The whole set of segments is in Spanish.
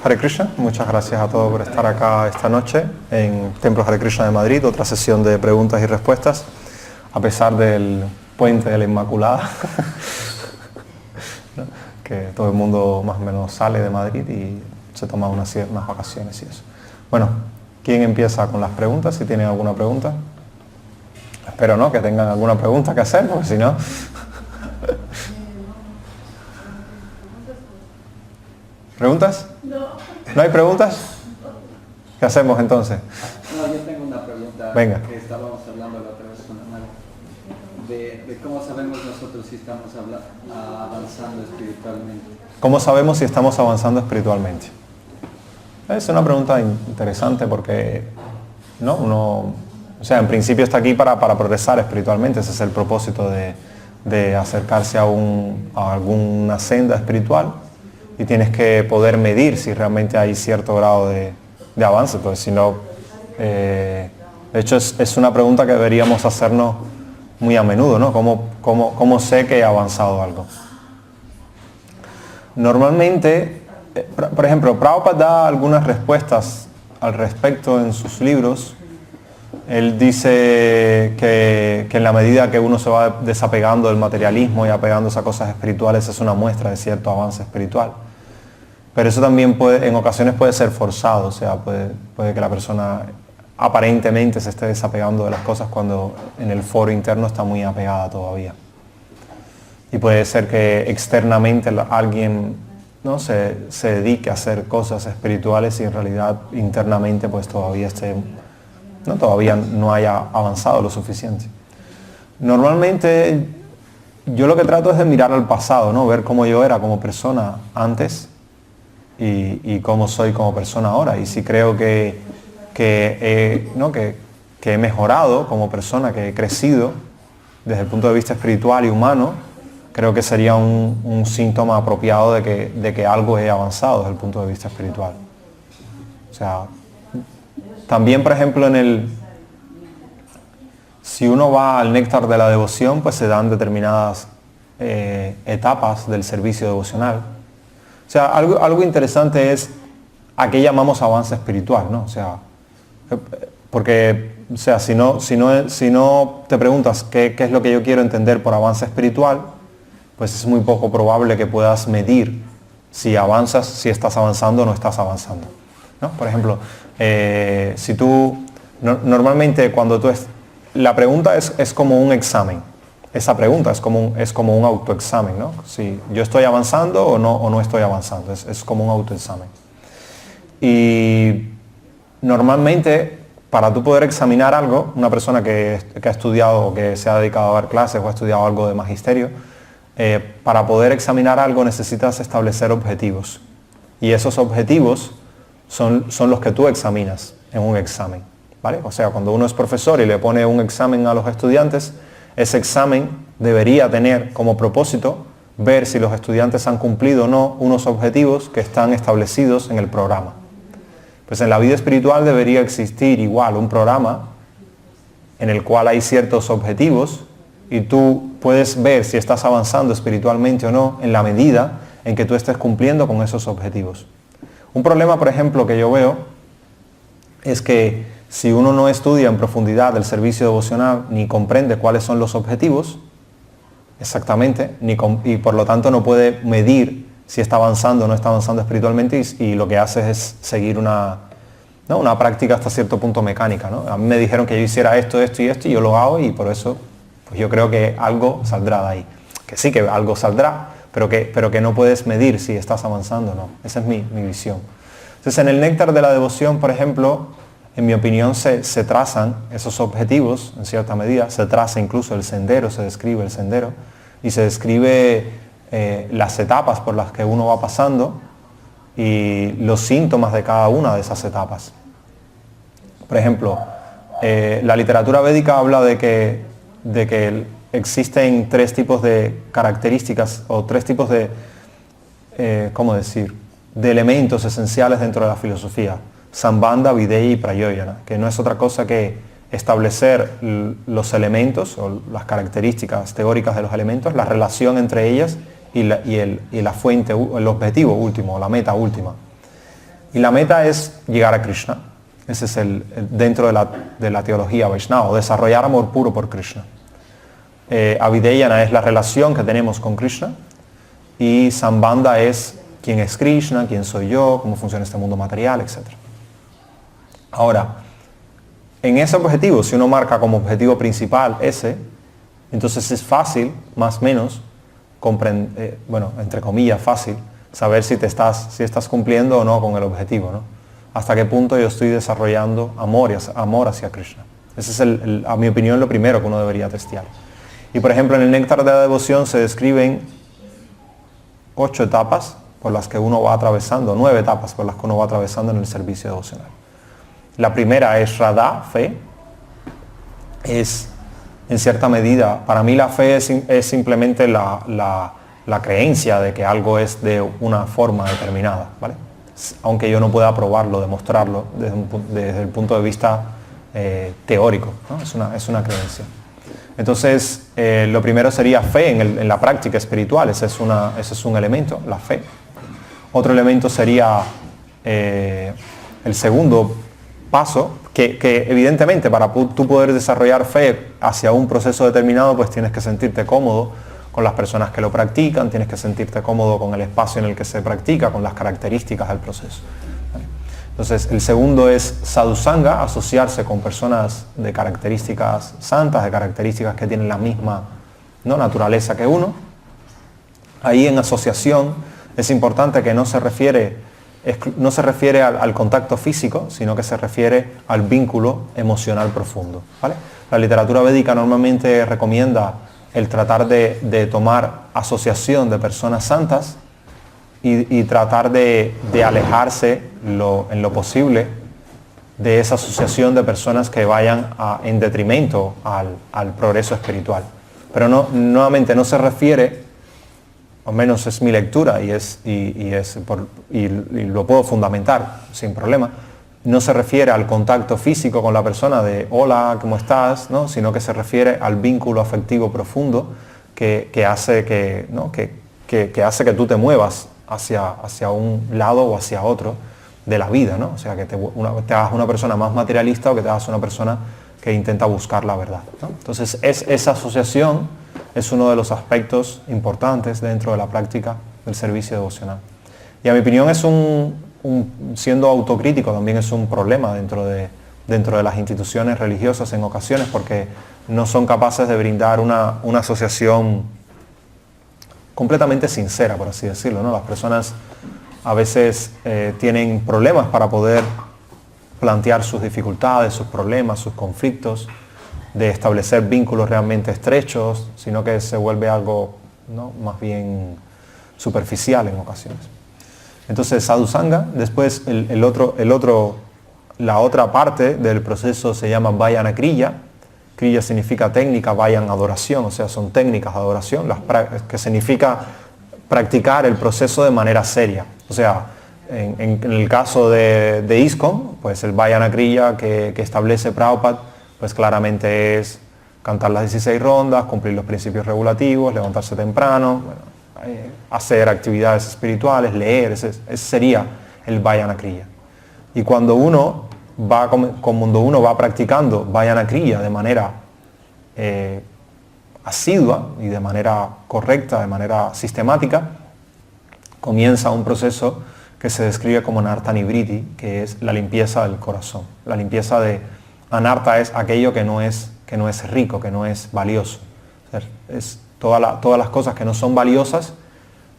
Hare Krishna, muchas gracias a todos por estar acá esta noche en Templo Hare Krishna de Madrid, otra sesión de preguntas y respuestas, a pesar del puente de la Inmaculada, ¿no? Que todo el mundo más o menos sale de Madrid y se toma unas vacaciones y eso. Bueno, ¿quién empieza con las preguntas? Si tienen alguna pregunta. Espero, ¿no?, que tengan alguna pregunta que hacer, porque si no... ¿Preguntas? ¿No hay preguntas? ¿Qué hacemos entonces? No, yo tengo una pregunta. Venga. Que estábamos hablando la otra vez con Amaro, de cómo sabemos nosotros si estamos avanzando espiritualmente. ¿Cómo sabemos si estamos avanzando espiritualmente? Es una pregunta interesante porque, ¿no?, uno, o sea, en principio está aquí para progresar espiritualmente. Ese es el propósito de acercarse a alguna senda espiritual. Y tienes que poder medir si realmente hay cierto grado de avance, pues si no, de hecho es una pregunta que deberíamos hacernos muy a menudo, ¿no? ¿Cómo sé que he avanzado algo? Normalmente, por ejemplo, Prabhupada da algunas respuestas al respecto en sus libros. Él dice que en la medida que uno se va desapegando del materialismo y apegándose a cosas espirituales es una muestra de cierto avance espiritual. Pero eso también en ocasiones puede ser forzado, o sea, puede que la persona aparentemente se esté desapegando de las cosas cuando en el foro interno está muy apegada todavía. Y puede ser que externamente alguien, ¿no?, se dedique a hacer cosas espirituales y en realidad internamente pues todavía no haya avanzado lo suficiente. Normalmente yo lo que trato es de mirar al pasado, ¿no?, ver cómo yo era como persona antes y cómo soy como persona ahora. Y si creo que he mejorado como persona, que he crecido desde el punto de vista espiritual y humano, creo que sería un síntoma apropiado de que algo he avanzado desde el punto de vista espiritual. O sea, también, por ejemplo, si uno va al néctar de la devoción, pues se dan determinadas etapas del servicio devocional. O sea, algo interesante es a qué llamamos avance espiritual, ¿no? O sea, porque, o sea, si no te preguntas qué es lo que yo quiero entender por avance espiritual, pues es muy poco probable que puedas medir si estás avanzando o no estás avanzando, ¿no? Por ejemplo, si tú, normalmente cuando la pregunta es como un examen. Esa pregunta es como un autoexamen, ¿no? Si yo estoy avanzando o no estoy avanzando, es como un autoexamen. Y normalmente, para tú poder examinar algo, una persona que ha estudiado o que se ha dedicado a dar clases o ha estudiado algo de magisterio, para poder examinar algo necesitas establecer objetivos. Y esos objetivos son los que tú examinas en un examen, ¿vale? O sea, cuando uno es profesor y le pone un examen a los estudiantes, ese examen debería tener como propósito ver si los estudiantes han cumplido o no unos objetivos que están establecidos en el programa. Pues en la vida espiritual debería existir igual un programa en el cual hay ciertos objetivos y tú puedes ver si estás avanzando espiritualmente o no en la medida en que tú estés cumpliendo con esos objetivos. Un problema, por ejemplo, que yo veo es que si uno no estudia en profundidad el servicio devocional ni comprende cuáles son los objetivos exactamente, y por lo tanto no puede medir si está avanzando o no está avanzando espiritualmente, y lo que hace es seguir una práctica hasta cierto punto mecánica, ¿no? A mí me dijeron que yo hiciera esto y yo lo hago, y por eso pues yo creo que algo saldrá de ahí. Que sí, que algo saldrá, pero que no puedes medir si estás avanzando o no. Esa es mi visión. Entonces, en el néctar de la devoción, por ejemplo, en mi opinión se trazan esos objetivos, en cierta medida, se traza incluso el sendero, se describe el sendero, y se describe las etapas por las que uno va pasando y los síntomas de cada una de esas etapas. Por ejemplo, la literatura védica habla de que existen tres tipos de características o tres tipos de, de elementos esenciales dentro de la filosofía. Sambandha, Videya y Prayoyana, que no es otra cosa que establecer los elementos o las características teóricas de los elementos, la relación entre ellas y la fuente, el objetivo último, la meta última. Y la meta es llegar a Krishna. Ese es dentro de la teología Vaishnava, desarrollar amor puro por Krishna. Avideyana es la relación que tenemos con Krishna y Sambandha es quién es Krishna, quién soy yo, cómo funciona este mundo material, etc. Ahora, en ese objetivo, si uno marca como objetivo principal ese, entonces es fácil, más o menos, bueno, entre comillas, fácil, saber si estás cumpliendo o no con el objetivo, ¿no? Hasta qué punto yo estoy desarrollando amor hacia Krishna. Ese es, a mi opinión, lo primero que uno debería testear. Y por ejemplo, en el Néctar de la Devoción se describen 8 etapas por las que uno va atravesando, 9 etapas por las que uno va atravesando en el servicio devocional. La primera es Radha, fe. Es, en cierta medida, para mí la fe es simplemente la creencia de que algo es de una forma determinada, ¿vale? Aunque yo no pueda probarlo, demostrarlo desde el punto de vista teórico, ¿no? Es una creencia. Entonces, lo primero sería fe en la práctica espiritual, ese es un elemento, la fe. Otro elemento sería el segundo paso, que evidentemente para tú poder desarrollar fe hacia un proceso determinado, pues tienes que sentirte cómodo con las personas que lo practican, tienes que sentirte cómodo con el espacio en el que se practica, con las características del proceso. ¿Vale? Entonces, el segundo es sadhusanga, asociarse con personas de características santas, de características que tienen la misma, ¿no?, naturaleza que uno. Ahí en asociación es importante que no se refiere al contacto físico, sino que se refiere al vínculo emocional profundo, ¿vale? La literatura védica normalmente recomienda el tratar de tomar asociación de personas santas y tratar de alejarse en lo posible de esa asociación de personas que vayan en detrimento al progreso espiritual. Pero nuevamente no se refiere, al menos es mi lectura y lo puedo fundamentar sin problema, no se refiere al contacto físico con la persona de hola, ¿cómo estás?, ¿no?, sino que se refiere al vínculo afectivo profundo que hace que tú te muevas hacia un lado o hacia otro de la vida, ¿no? O sea, que te hagas una persona más materialista o que te hagas una persona que intenta buscar la verdad, ¿no? Entonces, esa asociación es uno de los aspectos importantes dentro de la práctica del servicio devocional. Y a mi opinión siendo autocrítico, también es un problema dentro de las instituciones religiosas en ocasiones, porque no son capaces de brindar una asociación completamente sincera, por así decirlo, ¿no? Las personas a veces tienen problemas para poder plantear sus dificultades, sus problemas, sus conflictos, de establecer vínculos realmente estrechos, sino que se vuelve algo, ¿no?, más bien superficial en ocasiones. Entonces, sadhusanga, después la otra parte del proceso se llama vayana kriya. Kriya significa técnica, vayan adoración, o sea, son técnicas de adoración, que significa practicar el proceso de manera seria. O sea, en el caso de ISKCON, pues el vayana kriya que establece Prabhupada, pues claramente es cantar las 16 rondas, cumplir los principios regulativos, levantarse temprano, hacer actividades espirituales, leer, ese sería el vayana kriya. Y cuando uno va practicando vayana kriya de manera asidua y de manera correcta, de manera sistemática, comienza un proceso que se describe como Anartha Nivriti, que es la limpieza del corazón. La limpieza de Anartha es aquello que no es rico, que no es valioso. O sea, todas las cosas que no son valiosas,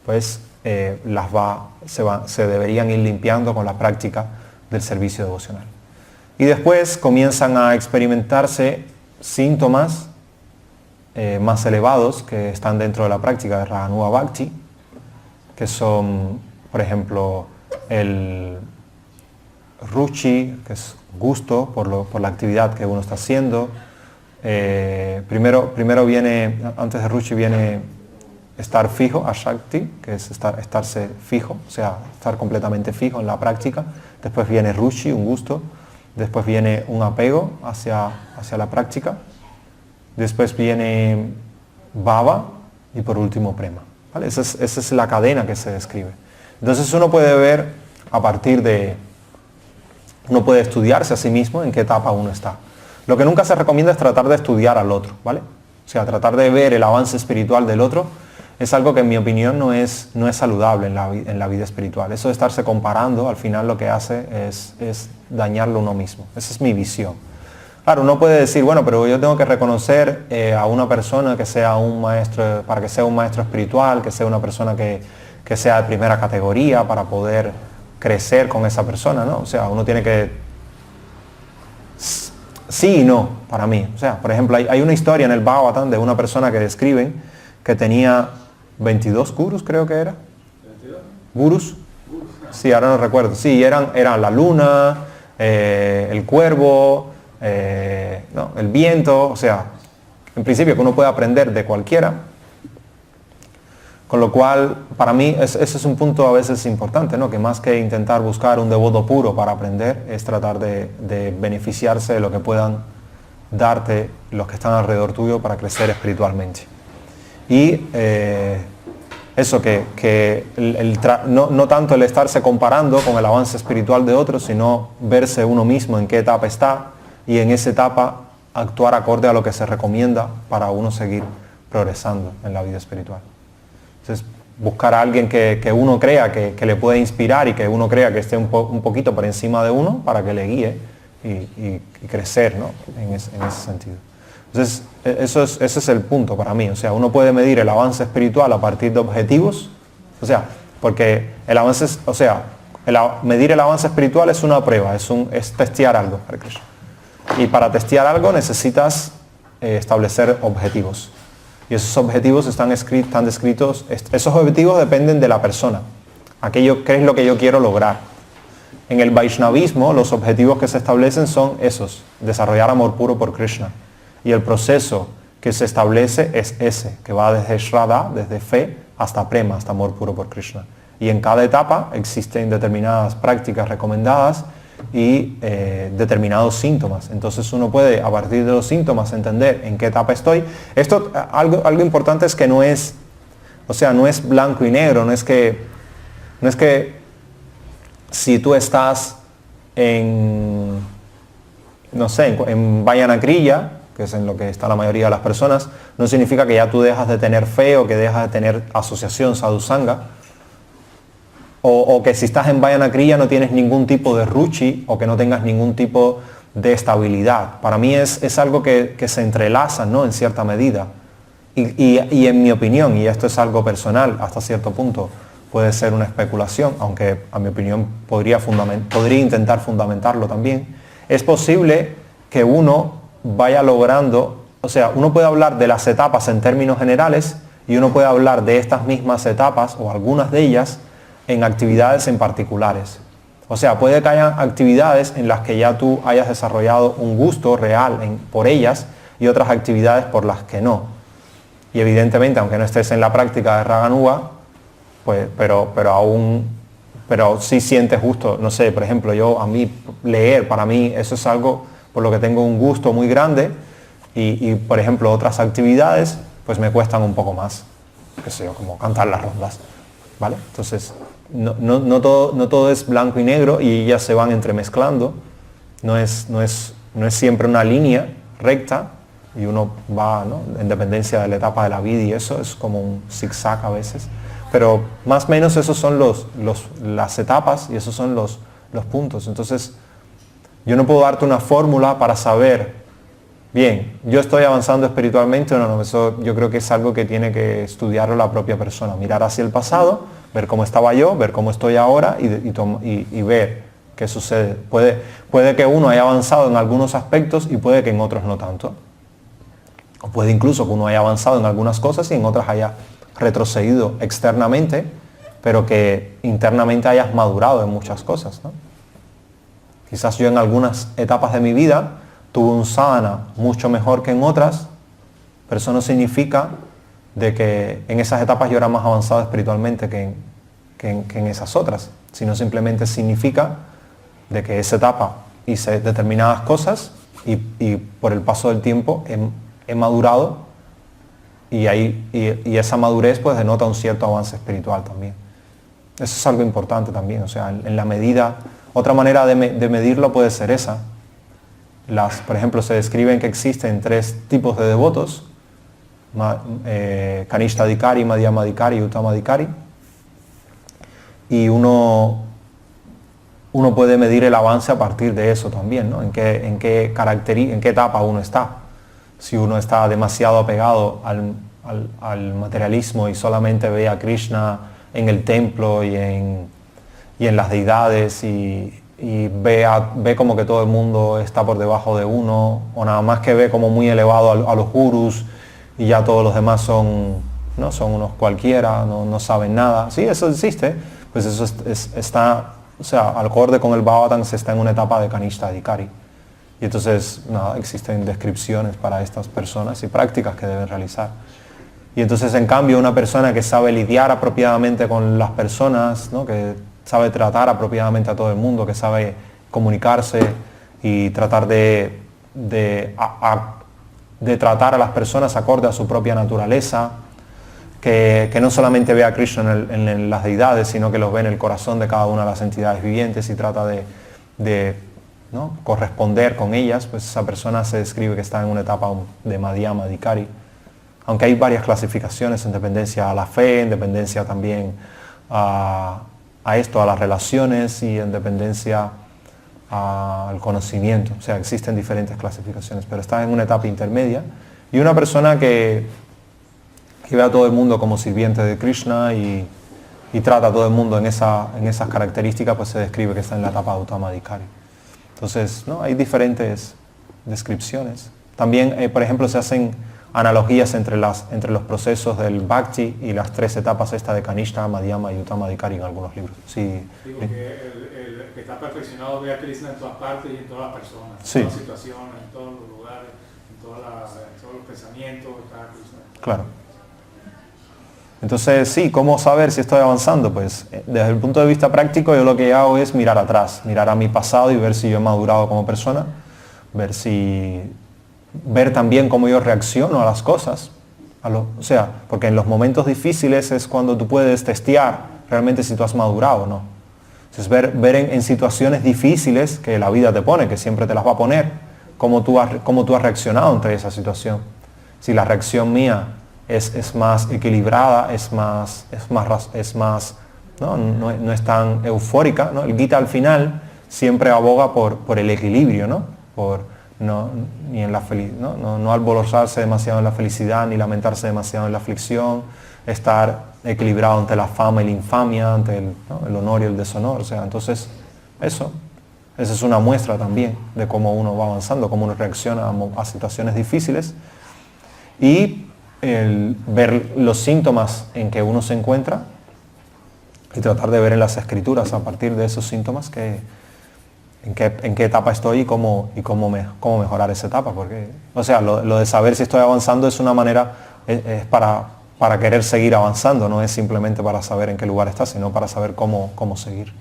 pues se deberían ir limpiando con la práctica del servicio devocional. Y después comienzan a experimentarse síntomas más elevados que están dentro de la práctica de Raganuga Bhakti, que son, por ejemplo, el ruchi, que es gusto por la actividad que uno está haciendo. Primero viene, antes de ruchi viene estar fijo, ashakti, que es estarse fijo, o sea, estar completamente fijo en la práctica. Después viene ruchi, un gusto. Después viene un apego hacia la práctica. Después viene bhava y por último prema, ¿vale? Esa es la cadena que se describe. Entonces uno puede ver a partir de... Uno puede estudiarse a sí mismo en qué etapa uno está. Lo que nunca se recomienda es tratar de estudiar al otro, ¿vale? O sea, tratar de ver el avance espiritual del otro es algo que en mi opinión no es saludable en la vida espiritual. Eso de estarse comparando, al final lo que hace es dañarlo uno mismo. Esa es mi visión. Claro, uno puede decir, bueno, pero yo tengo que reconocer a una persona que sea un maestro, para que sea un maestro espiritual, que sea una persona que sea de primera categoría para poder crecer con esa persona, ¿no? O sea, uno tiene que... Sí y no, para mí. O sea, por ejemplo, hay una historia en el Bhagavatam de una persona que describen que tenía 22 gurus, creo que era. ¿22? ¿Gurus? Sí, ahora no recuerdo. Sí, eran la luna, el cuervo, no, el viento, o sea, en principio que uno puede aprender de cualquiera. Con lo cual, para mí, ese es un punto a veces importante, ¿no? Que más que intentar buscar un devoto puro para aprender, es tratar de beneficiarse de lo que puedan darte los que están alrededor tuyo para crecer espiritualmente. Y eso, no tanto el estarse comparando con el avance espiritual de otros, sino verse uno mismo en qué etapa está y en esa etapa actuar acorde a lo que se recomienda para uno seguir progresando en la vida espiritual. Entonces, buscar a alguien que uno crea que le puede inspirar y que uno crea que esté un poquito por encima de uno para que le guíe y crecer, ¿no? en ese sentido. Entonces, ese es el punto para mí. O sea, uno puede medir el avance espiritual a partir de objetivos. O sea, porque el avance, medir el avance espiritual es una prueba, es testear algo. Y para testear algo necesitas establecer objetivos. Y esos objetivos están descritos, esos objetivos dependen de la persona. Aquello, ¿qué es lo que yo quiero lograr? En el Vaishnavismo, los objetivos que se establecen son esos, desarrollar amor puro por Krishna. Y el proceso que se establece es ese, que va desde Shraddha, desde fe, hasta Prema, hasta amor puro por Krishna. Y en cada etapa existen determinadas prácticas recomendadas y determinados síntomas. Entonces uno puede, a partir de los síntomas, entender en qué etapa estoy. Esto, algo importante es que no es blanco y negro, no es que si tú estás en Vayana Kriya, que es en lo que está la mayoría de las personas, no significa que ya tú dejas de tener fe o que dejas de tener asociación sadhusanga, o que si estás en Vayana Kriya no tienes ningún tipo de ruchi o que no tengas ningún tipo de estabilidad. Para mí es algo que se entrelaza, ¿no? En cierta medida. Y en mi opinión, y esto es algo personal hasta cierto punto, puede ser una especulación, aunque a mi opinión podría intentar fundamentarlo también, es posible que uno vaya logrando, o sea, uno puede hablar de las etapas en términos generales y uno puede hablar de estas mismas etapas o algunas de ellas en actividades en particulares. O sea, puede que haya actividades en las que ya tú hayas desarrollado un gusto real por ellas y otras actividades por las que no. Y evidentemente, aunque no estés en la práctica de Raganuga, pues, pero sí sientes gusto, no sé, por ejemplo, a mí leer, para mí eso es algo por lo que tengo un gusto muy grande y por ejemplo, otras actividades pues me cuestan un poco más, qué sé yo, como cantar las rondas, ¿vale? Entonces, no todo es blanco y negro y ellas se van entremezclando, no es siempre una línea recta y uno va, ¿no? En dependencia de la etapa de la vida y eso es como un zigzag a veces, pero más o menos esos son las etapas y esos son los puntos. Entonces yo no puedo darte una fórmula para saber, bien, yo estoy avanzando espiritualmente o no, eso yo creo que es algo que tiene que estudiarlo la propia persona, mirar hacia el pasado, ver cómo estaba yo, ver cómo estoy ahora y ver qué sucede. Puede que uno haya avanzado en algunos aspectos y puede que en otros no tanto. O puede incluso que uno haya avanzado en algunas cosas y en otras haya retrocedido externamente, pero que internamente hayas madurado en muchas cosas, ¿no? Quizás yo en algunas etapas de mi vida tuve un sadhana mucho mejor que en otras, pero eso no significa de que en esas etapas yo era más avanzado espiritualmente que en esas otras, sino simplemente significa de que esa etapa hice determinadas cosas y por el paso del tiempo he madurado y esa madurez pues denota un cierto avance espiritual también. Eso es algo importante también, o sea, en la medida, otra manera de medirlo puede ser esa. Por ejemplo, se describen que existen 3 tipos de devotos, Kanishta-adhikari, Madhyama-adhikari y Uttama-adhikari, y uno puede medir el avance a partir de eso también, ¿no? En qué etapa uno está. Si uno está demasiado apegado al materialismo y solamente ve a Krishna en el templo y en las deidades y ve como que todo el mundo está por debajo de uno, o nada más que ve como muy elevado a los gurús y ya todos los demás son unos cualquiera, no saben nada. Sí, eso existe, pues eso está, o sea, al acorde con el Bhagavatam se está en una etapa de Kanishta-adhikari. Y entonces, nada, existen descripciones para estas personas y prácticas que deben realizar. Y entonces, en cambio, una persona que sabe lidiar apropiadamente con las personas, ¿no? Que sabe tratar apropiadamente a todo el mundo, que sabe comunicarse y tratar de tratar a las personas acorde a su propia naturaleza, que no solamente ve a Krishna en las deidades, sino que los ve en el corazón de cada una de las entidades vivientes y trata de ¿no? corresponder con ellas, pues esa persona se describe que está en una etapa de Madhyama Adhikari. Aunque hay varias clasificaciones en dependencia a la fe, en dependencia también a las relaciones y en dependencia al conocimiento. O sea, existen diferentes clasificaciones, pero está en una etapa intermedia. Y una persona que ve a todo el mundo como sirviente de Krishna y trata a todo el mundo en esas características, pues se describe que está en la etapa de Uttama Adhikari. Entonces, ¿no? Hay diferentes descripciones. También, por ejemplo, se hacen analogías entre los procesos del Bhakti y las 3 etapas de Kanishta, Madhyama y Uttama Adhikari en algunos libros. Sí. Digo que el que está perfeccionado ve a Krishna en todas partes y en todas las personas, en sí. todas las situaciones, en todos los lugares, en todos los pensamientos, está Krishna. Claro. Entonces, sí, ¿cómo saber si estoy avanzando? Pues desde el punto de vista práctico yo lo que hago es mirar atrás, mirar a mi pasado y ver si yo he madurado como persona, ver también cómo yo reacciono a las cosas. O sea, porque en los momentos difíciles es cuando tú puedes testear realmente si tú has madurado o no. Entonces ver en situaciones difíciles que la vida te pone, que siempre te las va a poner, cómo tú has reaccionado ante esa situación. Si la reacción mía es más equilibrada, no es tan eufórica, ¿no? El Gita al final siempre aboga por el equilibrio, ¿no? No alborozarse demasiado en la felicidad, ni lamentarse demasiado en la aflicción, estar equilibrado ante la fama y la infamia, ante el honor y el deshonor. O sea, entonces esa es una muestra también de cómo uno va avanzando, cómo uno reacciona a situaciones difíciles, y ver los síntomas en que uno se encuentra y tratar de ver en las escrituras a partir de esos síntomas en qué etapa estoy y cómo mejorar esa etapa. Porque, o sea, lo de saber si estoy avanzando es una manera, es para querer seguir avanzando, no es simplemente para saber en qué lugar estás, sino para saber cómo seguir.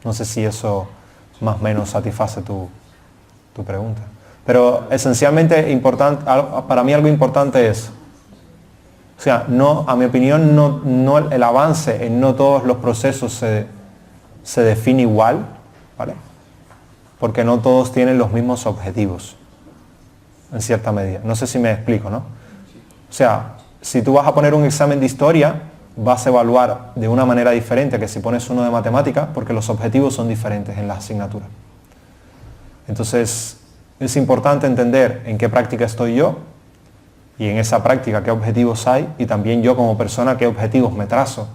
No sé si eso más o menos satisface tu pregunta. Pero esencialmente para mí algo importante es, o sea, a mi opinión, no el avance en no todos los procesos se define igual, ¿vale? Porque no todos tienen los mismos objetivos, en cierta medida. No sé si me explico, ¿no? O sea, si tú vas a poner un examen de historia, vas a evaluar de una manera diferente que si pones uno de matemática, porque los objetivos son diferentes en la asignatura. Entonces, es importante entender en qué práctica estoy yo, y en esa práctica qué objetivos hay, y también yo como persona qué objetivos me trazo.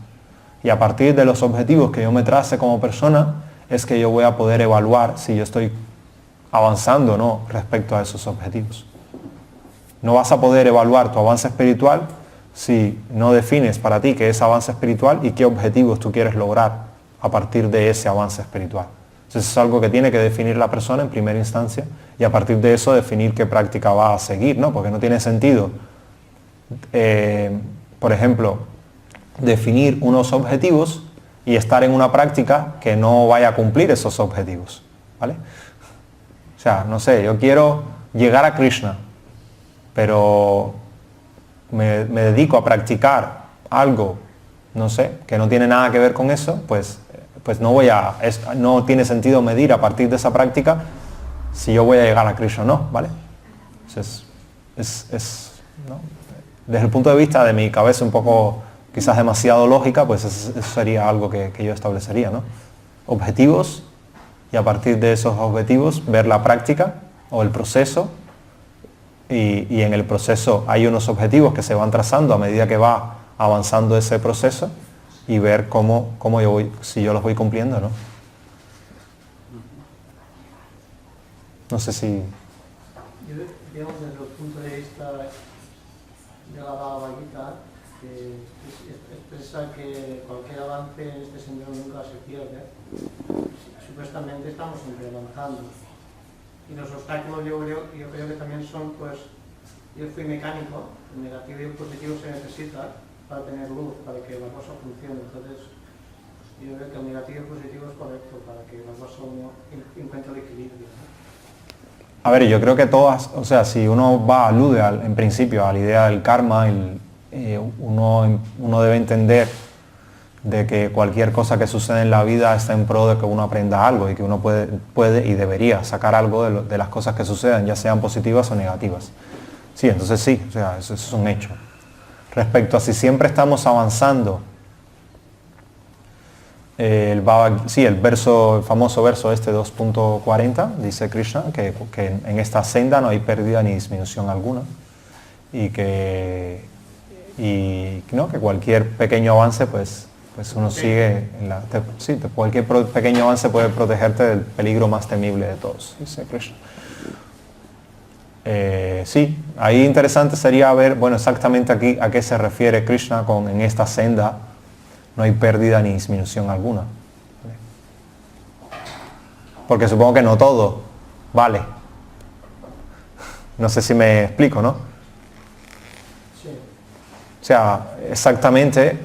Y a partir de los objetivos que yo me trace como persona, es que yo voy a poder evaluar si yo estoy avanzando o no respecto a esos objetivos. No vas a poder evaluar tu avance espiritual si no defines para ti qué es avance espiritual y qué objetivos tú quieres lograr a partir de ese avance espiritual. Entonces es algo que tiene que definir la persona en primera instancia, y a partir de eso definir qué práctica va a seguir, ¿no? Porque no tiene sentido, por ejemplo, definir unos objetivos y estar en una práctica que no vaya a cumplir esos objetivos, ¿vale? O sea, no sé, yo quiero llegar a Krishna, pero me dedico a practicar algo no sé, que no tiene nada que ver con eso, pues no tiene sentido medir a partir de esa práctica si yo voy a llegar a Krishna o no, ¿vale? Entonces, ¿no? Desde el punto de vista de mi cabeza un poco quizás demasiado lógica, pues eso sería algo que yo establecería, ¿no? Objetivos, y a partir de esos objetivos ver la práctica o el proceso, y en el proceso hay unos objetivos que se van trazando a medida que va avanzando ese proceso, y ver cómo yo voy, si yo los voy cumpliendo, ¿no? No sé si... Yo, digamos, desde el punto de vista de la Bhagavad Gita, que expresa que cualquier avance en este sendero nunca se pierde. Supuestamente estamos siempre avanzando. Y los obstáculos yo creo que también son, pues, yo fui mecánico, el negativo y el positivo se necesita para tener luz, para que la cosa funcione. Entonces, yo creo que el negativo y el positivo es correcto para que la cosa encuentre el equilibrio, ¿no? A ver, yo creo que todas, o sea, si uno alude en principio a la idea del karma, uno debe entender de que cualquier cosa que sucede en la vida está en pro de que uno aprenda algo y que uno puede y debería sacar algo de las cosas que sucedan, ya sean positivas o negativas. Sí, entonces sí, o sea, eso es un hecho. Respecto a si siempre estamos avanzando, el famoso verso este 2.40, dice Krishna, que en esta senda no hay pérdida ni disminución alguna, y que cualquier pequeño avance pues uno sigue cualquier pequeño avance puede protegerte del peligro más temible de todos, dice Krishna. Sí, ahí interesante sería ver, bueno, exactamente aquí a qué se refiere Krishna con en esta senda no hay pérdida ni disminución alguna. Porque supongo que no todo vale. No sé si me explico, ¿no? Sí. O sea, exactamente,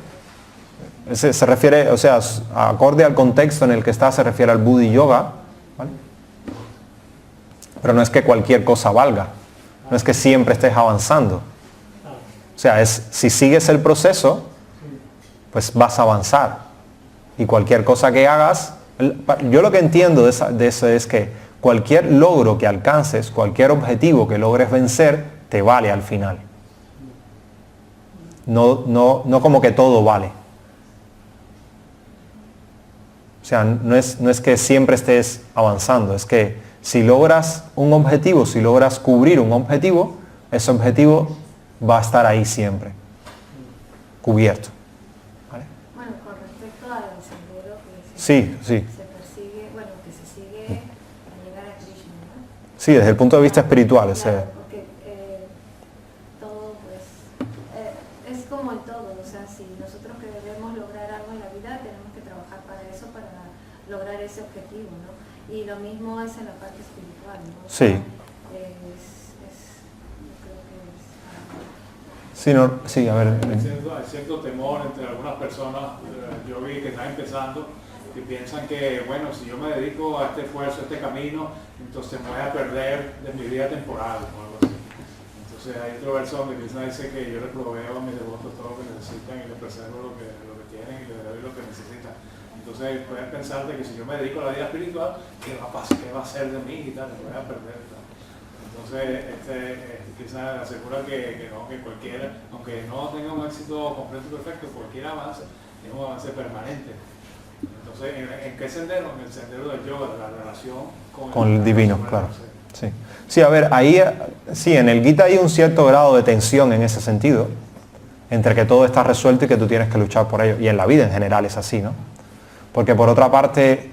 se refiere, o sea, acorde al contexto en el que está, se refiere al Buddhi Yoga, ¿vale? Pero no es que cualquier cosa valga, no es que siempre estés avanzando. O sea, si sigues el proceso, pues vas a avanzar. Y cualquier cosa que hagas, yo lo que entiendo de eso es que cualquier logro que alcances, cualquier objetivo que logres vencer, te vale al final. No como que todo vale. O sea, no es que siempre estés avanzando, es que si logras un objetivo, si logras cubrir un objetivo, ese objetivo va a estar ahí siempre, cubierto. Sí. Se persigue, bueno, que se sigue a llegar a Krishna, ¿no? Sí, desde el punto de vista espiritual. Claro, porque todo, pues, es como en todo, o sea, si nosotros queremos lograr algo en la vida, tenemos que trabajar para eso, para lograr ese objetivo, ¿no? Y lo mismo es en la parte espiritual, ¿no? O sea, Sí. yo creo que es... Sí, a ver. Hay cierto temor entre algunas personas, yo vi que están empezando, que piensan que, bueno, si yo me dedico a este esfuerzo, a este camino, entonces me voy a perder de mi vida temporal o algo así. Entonces hay otro verso donde Krishna dice que yo les proveo a mis devotos todo lo que necesitan y les preservo lo que tienen y les doy lo que necesitan. Entonces pueden pensar de que si yo me dedico a la vida espiritual, ¿qué va a pasar? ¿Qué va a ser de mí? Y tal, me voy a perder. Tal. Entonces Krishna asegura que no, que cualquiera, aunque no tenga un éxito completo y perfecto, cualquier avance es un avance permanente. Entonces, ¿en qué sendero? En el sendero del yoga, de la relación con el divino, claro. Sí. Sí, a ver, ahí, sí, en el Gita hay un cierto grado de tensión en ese sentido, entre que todo está resuelto y que tú tienes que luchar por ello. Y en la vida en general es así, ¿no? Porque por otra parte,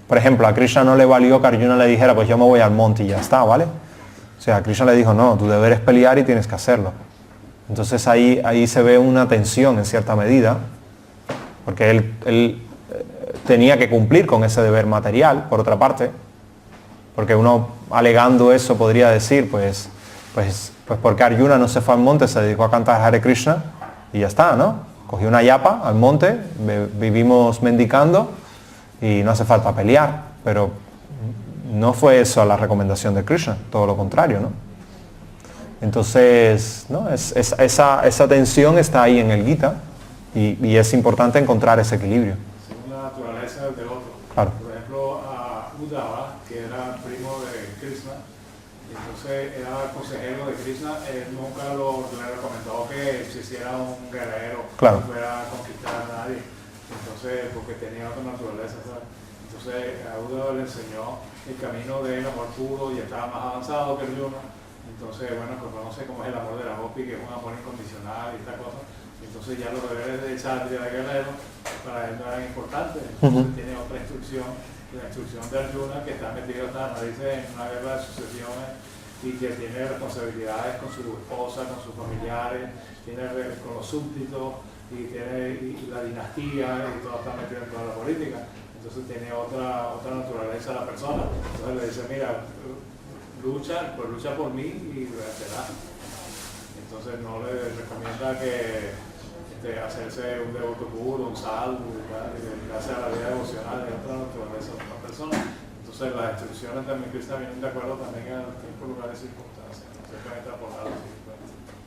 por ejemplo, a Krishna no le valió que Arjuna le dijera, pues yo me voy al monte y ya está, ¿vale? O sea, Krishna le dijo, no, tu deber es pelear y tienes que hacerlo. Entonces ahí se ve una tensión en cierta medida, porque él tenía que cumplir con ese deber material, por otra parte, porque uno alegando eso podría decir, pues porque Arjuna no se fue al monte, se dedicó a cantar Hare Krishna y ya está, ¿no? Cogió una yapa al monte, vivimos mendicando y no hace falta pelear, pero no fue eso la recomendación de Krishna, todo lo contrario, ¿no? Entonces, ¿no? Esa tensión está ahí en el Gita. Y es importante encontrar ese equilibrio. Según la naturaleza del otro. Claro. Por ejemplo, a Uddhava, que era primo de Krishna, entonces era consejero de Krishna, él nunca le recomendó que se hiciera un guerrero, Claro. que fuera a conquistar a nadie, entonces, porque tenía otra naturaleza, ¿sabes? Entonces a Uddhava le enseñó el camino del amor puro y estaba más avanzado que Arjuna. Entonces, bueno, conoce cómo es el amor de la Gopi, que es un amor incondicional y esta cosa. Entonces ya los deberes de Kshatriya, de guerrero, para él no eran importantes. Entonces tiene otra instrucción, la instrucción de Arjuna, que está metido hasta las narices en una guerra de sucesiones y que tiene responsabilidades con su esposa, con sus familiares, tiene con los súbditos y tiene la dinastía y todo está metido en toda la política. Entonces tiene otra naturaleza la persona. Entonces le dice, mira, lucha por mí y vencerás. Entonces no le recomienda que hacerse un devoto puro, un salvo, y dedicarse a la vida devocional de otra naturaleza, de otra persona. Entonces las instrucciones también Krishna vienen de acuerdo también al tiempo, lugar y circunstancias. Se pueden extrapolar así.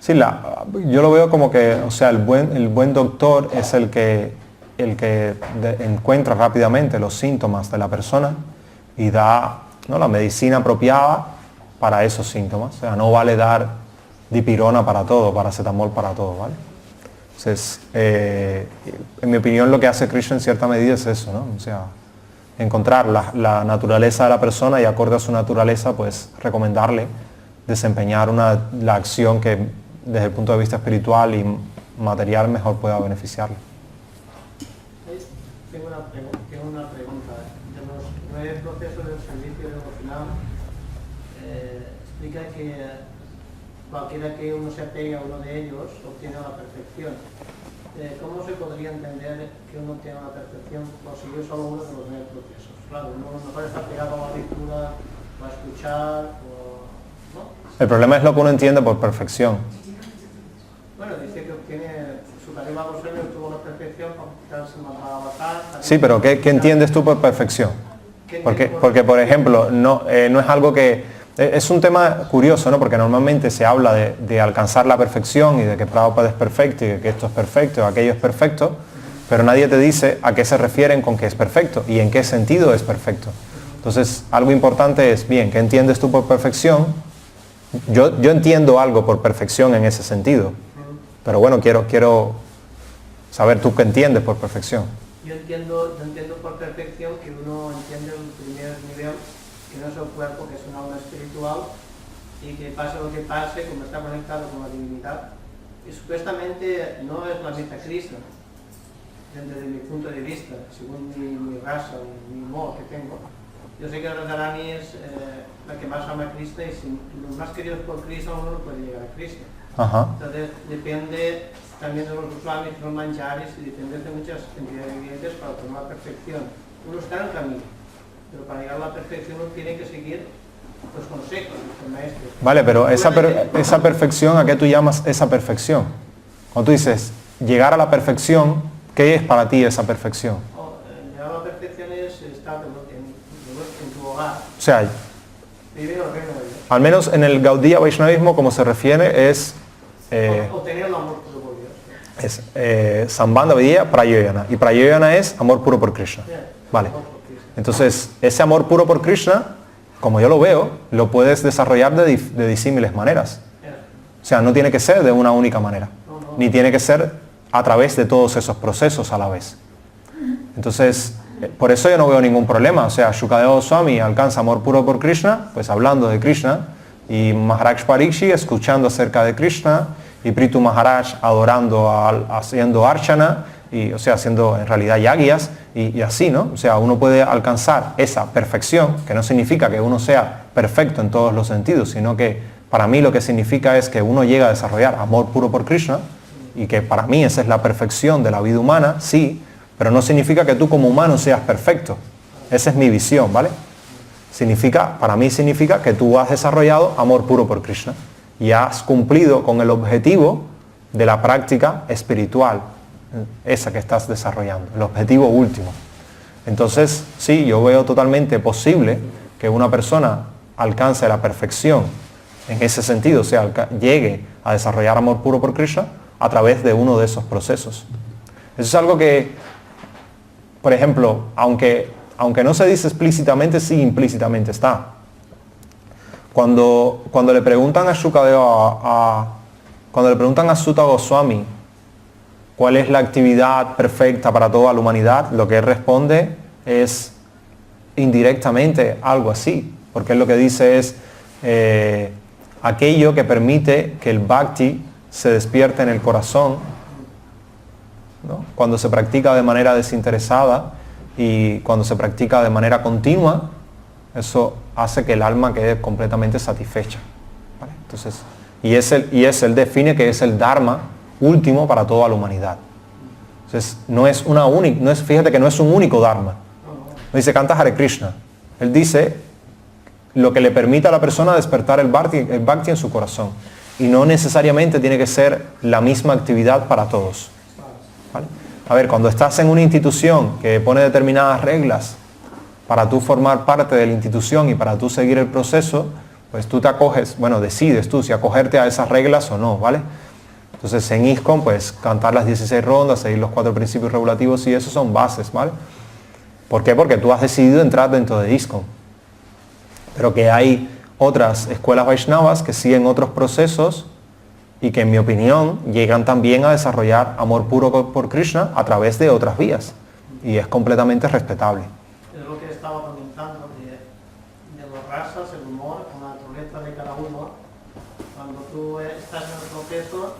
Sí, yo lo veo como que, o sea, el buen doctor es el que encuentra rápidamente los síntomas de la persona y da, ¿no?, la medicina apropiada para esos síntomas. O sea, no vale dar dipirona para todo, paracetamol para todo, ¿vale? Entonces, en mi opinión lo que hace Krishna en cierta medida es eso, ¿no? O sea, encontrar la naturaleza de la persona y acorde a su naturaleza, pues recomendarle desempeñar la acción que desde el punto de vista espiritual y material mejor pueda beneficiarle. Tengo una pregunta. De los 9 procesos del servicio devocional, explica que cualquiera que uno se apegue a uno de ellos obtiene la perfección. ¿Cómo se podría entender que uno obtiene la perfección por seguir solo uno de los 9 procesos? Claro, uno mejor está pegado a la lectura, o a escuchar, ¿no? El problema es lo que uno entiende por perfección. Bueno, dice que obtiene su Sukarima Goswami obtuvo la perfección para quitarse el Mahabharata. Sí, pero ¿qué entiendes tú por perfección? Porque por ejemplo, no es algo que... Es un tema curioso, ¿no? Porque normalmente se habla de alcanzar la perfección y de que Prabhupada es perfecto y de que esto es perfecto, aquello es perfecto, pero nadie te dice a qué se refieren con que es perfecto y en qué sentido es perfecto. Entonces, algo importante es, bien, ¿qué entiendes tú por perfección? Yo entiendo algo por perfección en ese sentido, pero bueno, quiero saber tú qué entiendes por perfección. Yo entiendo por perfección que uno entiende el primer nivel, que no es el cuerpo, que es un alma espiritual, y que pase lo que pase, como está conectado con la divinidad, y supuestamente no es la meta Krishna, desde mi punto de vista, según mi raza, mi humor que tengo. Yo sé que Radharani es la que más ama a Krishna, y si los más queridos por Krishna uno no puede llegar a Krishna. Ajá. Entonces depende también de los Goswamis, los manjaris, y depende de muchas entidades vivientes para obtener la perfección. Uno está en el camino, pero para llegar a la perfección uno tiene que seguir los consejos del maestro. Vale, pero esa perfección, ¿a qué tú llamas esa perfección? Cuando tú dices llegar a la perfección, ¿qué es para ti esa perfección? Llegar a la perfección es estar en tu hogar. O sea, Vivir el reino de Dios. al menos en el Gaudiya Vaishnavismo, como se refiere, es... Obtener el amor puro por Dios. Es Sambandha Vidya Prayoyana. Y Prayoyana es amor puro por Krishna. Vale. Entonces, ese amor puro por Krishna, como yo lo veo, lo puedes desarrollar de disímiles maneras. O sea, no tiene que ser de una única manera. Ni tiene que ser a través de todos esos procesos a la vez. Entonces, por eso yo no veo ningún problema. O sea, Shukadeva Goswami alcanza amor puro por Krishna, pues hablando de Krishna, y Maharaj Parikshit escuchando acerca de Krishna, y Prithu Maharaj adorando, haciendo archana, y, o sea, haciendo en realidad yagyas, y así, ¿no? O sea, uno puede alcanzar esa perfección, que no significa que uno sea perfecto en todos los sentidos, sino que para mí lo que significa es que uno llega a desarrollar amor puro por Krishna, y que para mí esa es la perfección de la vida humana, sí, pero no significa que tú como humano seas perfecto. Esa es mi visión, ¿vale? Para mí significa que tú has desarrollado amor puro por Krishna y has cumplido con el objetivo de la práctica espiritual, esa que estás desarrollando, el objetivo último. Entonces, sí, yo veo totalmente posible que una persona alcance la perfección en ese sentido, o sea, llegue a desarrollar amor puro por Krishna a través de uno de esos procesos. Eso es algo que, por ejemplo, aunque no se dice explícitamente, sí implícitamente está. Cuando le preguntan a Shukadeva, cuando le preguntan a Sutta Goswami cuál es la actividad perfecta para toda la humanidad, lo que él responde es indirectamente algo así, porque él lo que dice es aquello que permite que el bhakti se despierte en el corazón, ¿no? Cuando se practica de manera desinteresada y cuando se practica de manera continua, eso hace que el alma quede completamente satisfecha, ¿vale? Entonces, él define que es el Dharma último para toda la humanidad. Entonces, fíjate que no es un único Dharma. No dice canta Hare Krishna. Él dice lo que le permite a la persona despertar el bhakti en su corazón. Y no necesariamente tiene que ser la misma actividad para todos, ¿vale? A ver, cuando estás en una institución que pone determinadas reglas para tú formar parte de la institución y para tú seguir el proceso, pues tú te acoges, decides tú si acogerte a esas reglas o no, ¿vale? Entonces en ISKCON, pues cantar las 16 rondas, seguir los 4 principios regulativos y eso son bases, ¿vale? ¿Por qué? Porque tú has decidido entrar dentro de ISKCON. Pero que hay otras escuelas Vaishnavas que siguen otros procesos y que en mi opinión llegan también a desarrollar amor puro por Krishna a través de otras vías. Y es completamente respetable. Es lo que estaba comentando de los razas, el humor, la naturaleza de cada uno. Cuando tú estás en el proceso,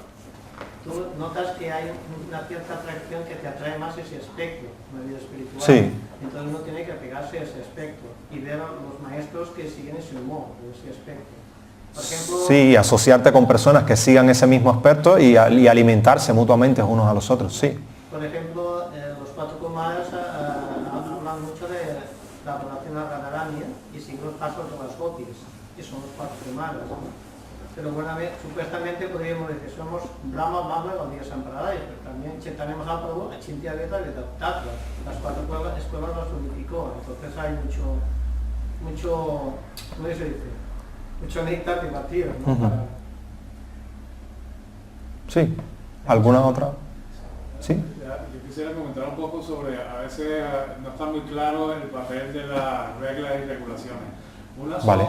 tú notas que hay una cierta atracción que te atrae más ese aspecto de la vida espiritual. Sí. Entonces uno tiene que apegarse a ese aspecto y ver a los maestros que siguen ese humor, ese aspecto. Por ejemplo, sí, asociarte con personas que sigan ese mismo aspecto y alimentarse mutuamente unos a los otros, sí. Por ejemplo, los 4 Kumaras hablan mucho de la adoración a Radharani y siguen los pasos de las Gopis, que son los 4 Kumaras, ¿no? Pero bueno, supuestamente podríamos decir que somos Brahma, Mama y Gaudiya Sampradaya, pero también Chaitanya Mahaprabhu, Achintya Advaita y Tattva. Las 4 escuelas las unificó, entonces hay mucho, ¿cómo se dice? Mucho néctar de batir, ¿no? Sí. ¿Alguna otra? Sí. Yo quisiera comentar un poco sobre, a veces no está muy claro el papel de las reglas y regulaciones. Unas son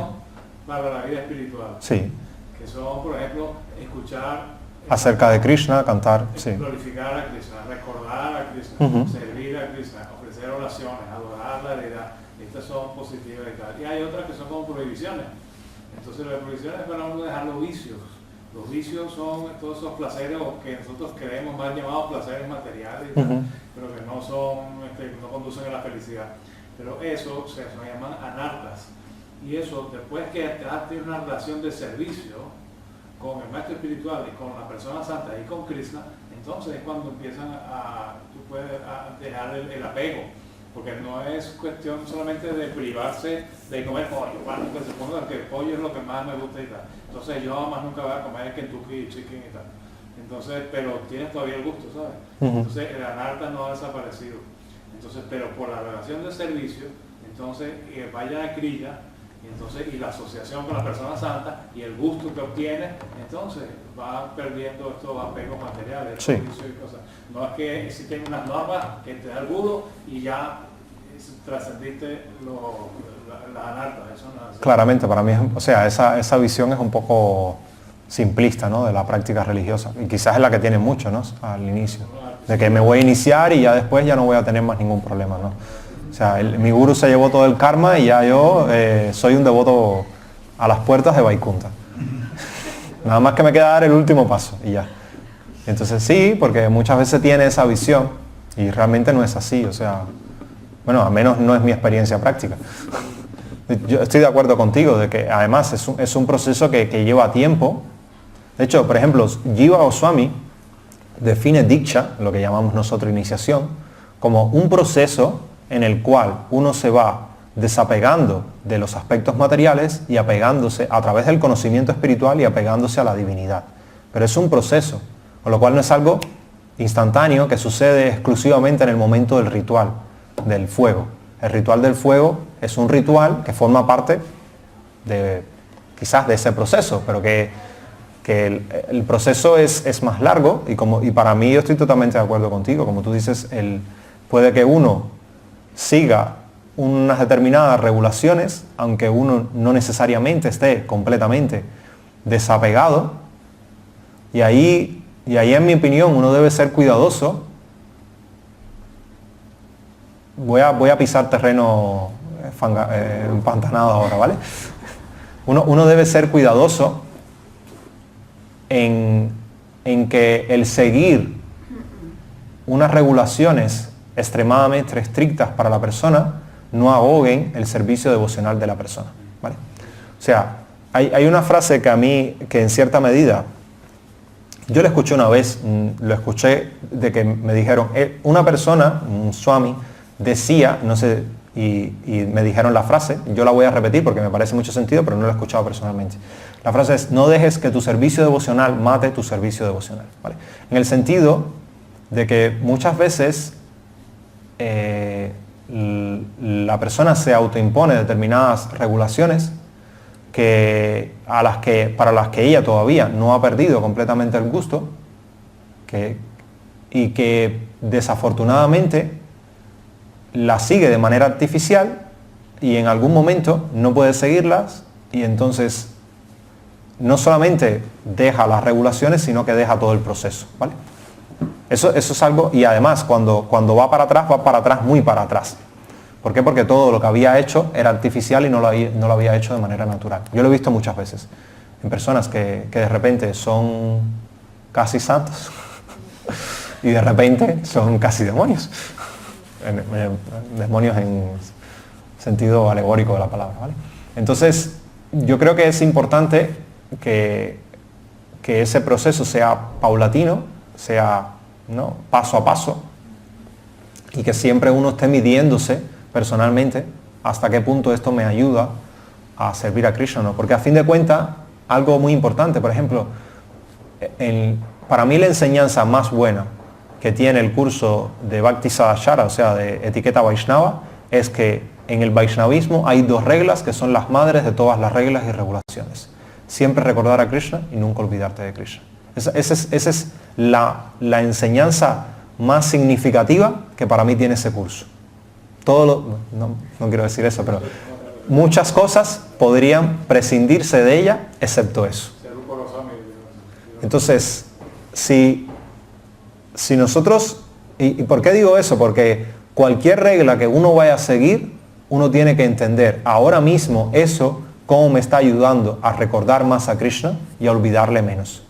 para la vida espiritual. Sí. Que son, por ejemplo, escuchar acerca de Krishna, cantar, sí. Glorificar a Krishna, recordar a Krishna, servir a Krishna, ofrecer oraciones, adorar la deidad. Estas son positivas y tal. Y hay otras que son como prohibiciones. Entonces las prohibiciones es para uno dejar los vicios. Los vicios son todos esos placeres que nosotros creemos más llamados placeres materiales y tal, pero que no son, no conducen a la felicidad. Pero eso se llaman anartas. Y eso, después que has tenido una relación de servicio con el maestro espiritual y con la persona santa y con Krishna, entonces es cuando empiezan tú puedes dejar el apego, porque no es cuestión solamente de privarse de comer pollo, bueno, pues supongo que el pollo es lo que más me gusta y tal, entonces yo más nunca voy a comer Kentucky Chicken y tal, entonces, pero tienes todavía el gusto, ¿sabes? Entonces el anarta no ha desaparecido, entonces, pero por la relación de servicio, entonces vaya a Kriya, y la asociación con la persona santa y el gusto que obtiene, entonces va perdiendo estos apegos materiales, sí. Y cosas. No es que existen unas normas que te da el budo y ya trascendiste las anartas. Eso no es así. Claramente, para mí, o sea, esa visión es un poco simplista, ¿no? De la práctica religiosa. Y quizás es la que tiene mucho, ¿no? Al inicio. De que me voy a iniciar y ya después ya no voy a tener más ningún problema, ¿no? O sea, mi guru se llevó todo el karma y ya yo soy un devoto a las puertas de Vaikunta. Nada más que me queda dar el último paso y ya. Entonces sí, porque muchas veces tiene esa visión y realmente no es así. O sea, bueno, al menos no es mi experiencia práctica. Yo estoy de acuerdo contigo de que además es un proceso que lleva tiempo. De hecho, por ejemplo, Jiva Goswami define Diksha, lo que llamamos nosotros iniciación, como un proceso en el cual uno se va desapegando de los aspectos materiales y apegándose a través del conocimiento espiritual y apegándose a la divinidad. Pero es un proceso, con lo cual no es algo instantáneo que sucede exclusivamente en el momento del ritual, del fuego. El ritual del fuego es un ritual que forma parte de quizás de ese proceso, pero que que el proceso es más largo y para mí yo estoy totalmente de acuerdo contigo. Como tú dices, puede que uno siga unas determinadas regulaciones, aunque uno no necesariamente esté completamente desapegado, y ahí en mi opinión uno debe ser cuidadoso. Voy a pisar terreno empantanado ahora, ¿vale? Uno debe ser cuidadoso en que el seguir unas regulaciones extremadamente estrictas para la persona no ahoguen el servicio devocional de la persona, ¿vale? O sea, hay una frase que a mí, que en cierta medida, yo la escuché una vez, lo escuché de que me dijeron, una persona, un swami, decía, no sé, y me dijeron la frase, yo la voy a repetir porque me parece mucho sentido, pero no la he escuchado personalmente. La frase es, no dejes que tu servicio devocional mate tu servicio devocional, ¿vale? En el sentido de que muchas veces la persona se autoimpone determinadas regulaciones para las que ella todavía no ha perdido completamente el gusto, y que desafortunadamente la sigue de manera artificial y en algún momento no puede seguirlas, y entonces no solamente deja las regulaciones, sino que deja todo el proceso, ¿vale? Eso es algo, y además cuando va para atrás, muy para atrás. ¿Por qué? Porque todo lo que había hecho era artificial y no lo había hecho de manera natural. Yo lo he visto muchas veces en personas que de repente son casi santos y de repente son casi demonios. Demonios en sentido alegórico de la palabra, ¿vale? Entonces, yo creo que es importante que ese proceso sea paulatino, sea, ¿no?, paso a paso, y que siempre uno esté midiéndose personalmente hasta qué punto esto me ayuda a servir a Krishna, ¿no? Porque a fin de cuentas, algo muy importante, por ejemplo, para mí la enseñanza más buena que tiene el curso de Bhakti Sadashara, o sea, de etiqueta Vaishnava, es que en el Vaishnavismo hay dos reglas que son las madres de todas las reglas y regulaciones. Siempre recordar a Krishna y nunca olvidarte de Krishna. Esa es la enseñanza más significativa que para mí tiene ese curso. No quiero decir eso, pero muchas cosas podrían prescindirse de ella, excepto eso. Entonces, si nosotros, ¿y por qué digo eso? Porque cualquier regla que uno vaya a seguir, uno tiene que entender ahora mismo eso, cómo me está ayudando a recordar más a Krishna y a olvidarle menos.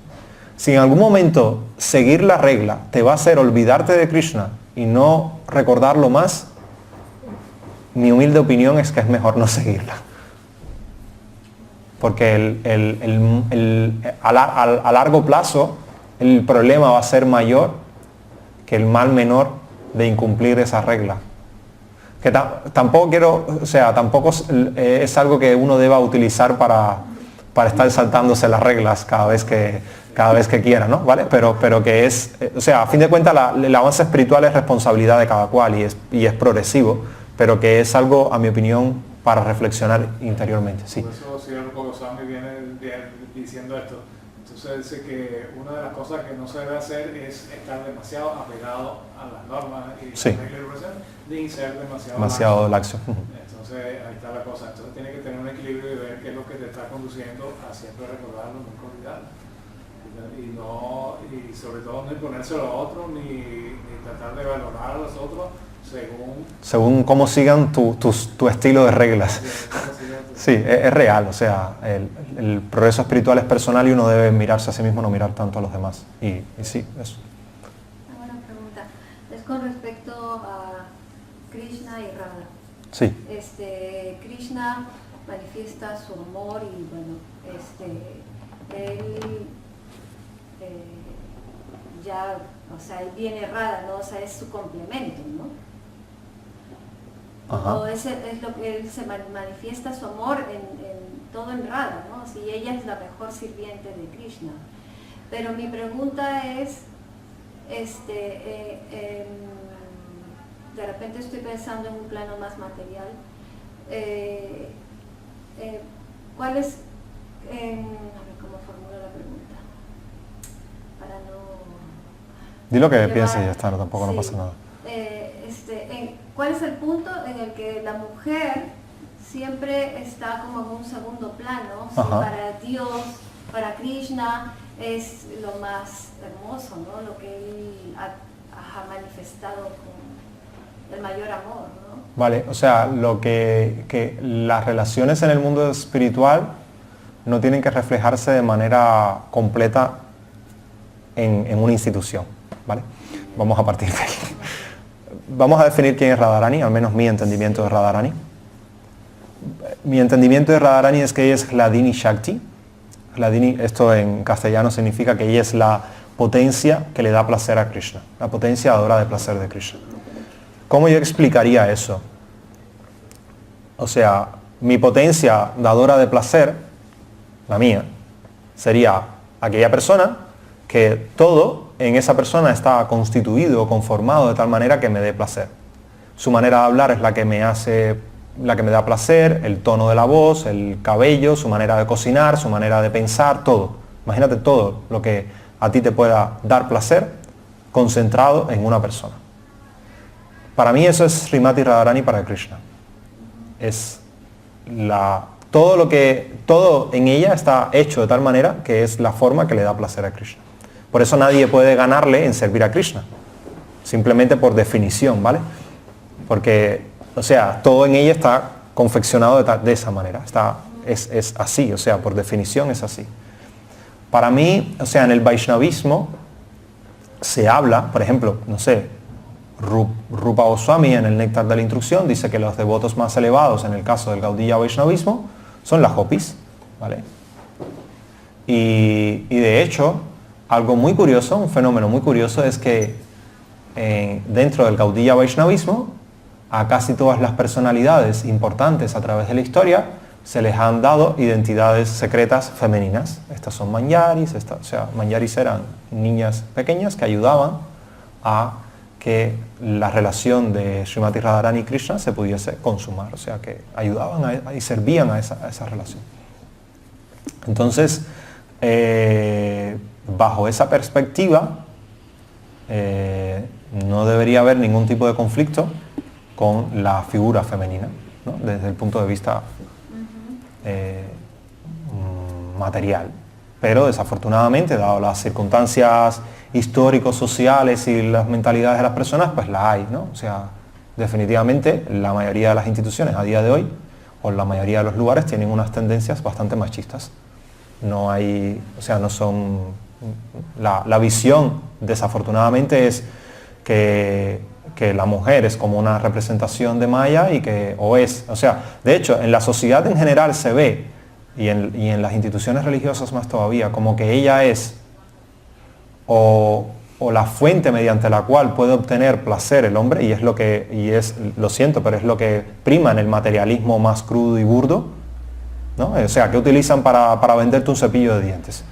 Si en algún momento seguir la regla te va a hacer olvidarte de Krishna y no recordarlo más, mi humilde opinión es que es mejor no seguirla. Porque a largo plazo el problema va a ser mayor que el mal menor de incumplir esa regla. Que tampoco es algo que uno deba utilizar para estar saltándose las reglas cada vez que quiera, ¿no? ¿Vale? Pero que es, a fin de cuentas el avance espiritual es responsabilidad de cada cual y es progresivo, pero que es algo, a mi opinión, para reflexionar interiormente. Sí. Por eso Sri Goswami viene diciendo esto. Entonces dice que una de las cosas que no se debe hacer es estar demasiado apegado a las normas y sí, las reglas y regulaciones, ni ser demasiado laxo. Entonces ahí está la cosa. Entonces tiene que tener un equilibrio y ver qué es lo que te está conduciendo a siempre recordarlo, nunca olvidarlo. Y sobre todo no imponérselo a otros ni tratar de valorar a los otros según cómo sigan tu estilo de reglas. Sí, es real, el progreso espiritual es personal y uno debe mirarse a sí mismo, no mirar tanto a los demás. Y sí, eso. Una buena pregunta. Es con respecto a Krishna y Radha. Sí. Krishna manifiesta su amor y bueno, él él viene Radha, ¿no? Es su complemento, ¿no? Ajá. O es lo que él se manifiesta su amor todo en Radha, ¿no? Si ella es la mejor sirviente de Krishna. Pero mi pregunta es, de repente estoy pensando en un plano más material. ¿Cuál es, a ver cómo formulo la pregunta? Di lo que llevar- pienses y ya está, no, tampoco no sí, pasa nada. ¿Cuál es el punto en el que la mujer siempre está como en un segundo plano? ¿Sí? Ajá. Para Dios, para Krishna, es lo más hermoso, ¿no? Lo que él ha manifestado con el mayor amor, ¿no? Vale, o sea, lo que las relaciones en el mundo espiritual no tienen que reflejarse de manera completa en una institución, ¿vale? Vamos a partir de ahí. Vamos a definir quién es Radharani, al menos mi entendimiento de Radharani. Mi entendimiento de Radharani es que ella es Hladini Shakti. Hladini, esto en castellano significa que ella es la potencia que le da placer a Krishna, la potencia dadora de placer de Krishna. ¿Cómo yo explicaría eso? O sea, mi potencia dadora de placer, la mía, sería aquella persona que todo en esa persona está constituido o conformado de tal manera que me dé placer. Su manera de hablar es la que me da placer, el tono de la voz, el cabello, su manera de cocinar, su manera de pensar, todo. Imagínate todo lo que a ti te pueda dar placer concentrado en una persona. Para mí eso es Srimati Radharani para Krishna. Es todo en ella está hecho de tal manera que es la forma que le da placer a Krishna. Por eso nadie puede ganarle en servir a Krishna. Simplemente por definición, ¿vale? Porque, o sea, todo en ella está confeccionado de esa manera. Es así, o sea, por definición es así. Para mí, o sea, en el Vaishnavismo se habla, por ejemplo, no sé, Rupa Goswami en el Néctar de la Instrucción dice que los devotos más elevados en el caso del Gaudiya Vaishnavismo son las gopis, ¿vale? Y de hecho, algo muy curioso, un fenómeno muy curioso es que dentro del Gaudiya Vaishnavismo a casi todas las personalidades importantes a través de la historia se les han dado identidades secretas femeninas. Estas son manyaris, o sea, manyaris eran niñas pequeñas que ayudaban a que la relación de Srimati Radharani y Krishna se pudiese consumar, o sea, que ayudaban y servían a esa relación. Entonces, bajo esa perspectiva, no debería haber ningún tipo de conflicto con la figura femenina, ¿no? Desde el punto de vista material. Pero desafortunadamente, dado las circunstancias históricos, sociales y las mentalidades de las personas, pues la hay, ¿no? O sea, definitivamente la mayoría de las instituciones a día de hoy, o la mayoría de los lugares, tienen unas tendencias bastante machistas. No hay, o sea, no son... La visión, desafortunadamente, es que la mujer es como una representación de Maya o sea, de hecho, en la sociedad en general se ve, y en las instituciones religiosas más todavía, como que ella es o la fuente mediante la cual puede obtener placer el hombre, lo siento, pero es lo que prima en el materialismo más crudo y burdo, ¿no? O sea, que utilizan para venderte un cepillo de dientes,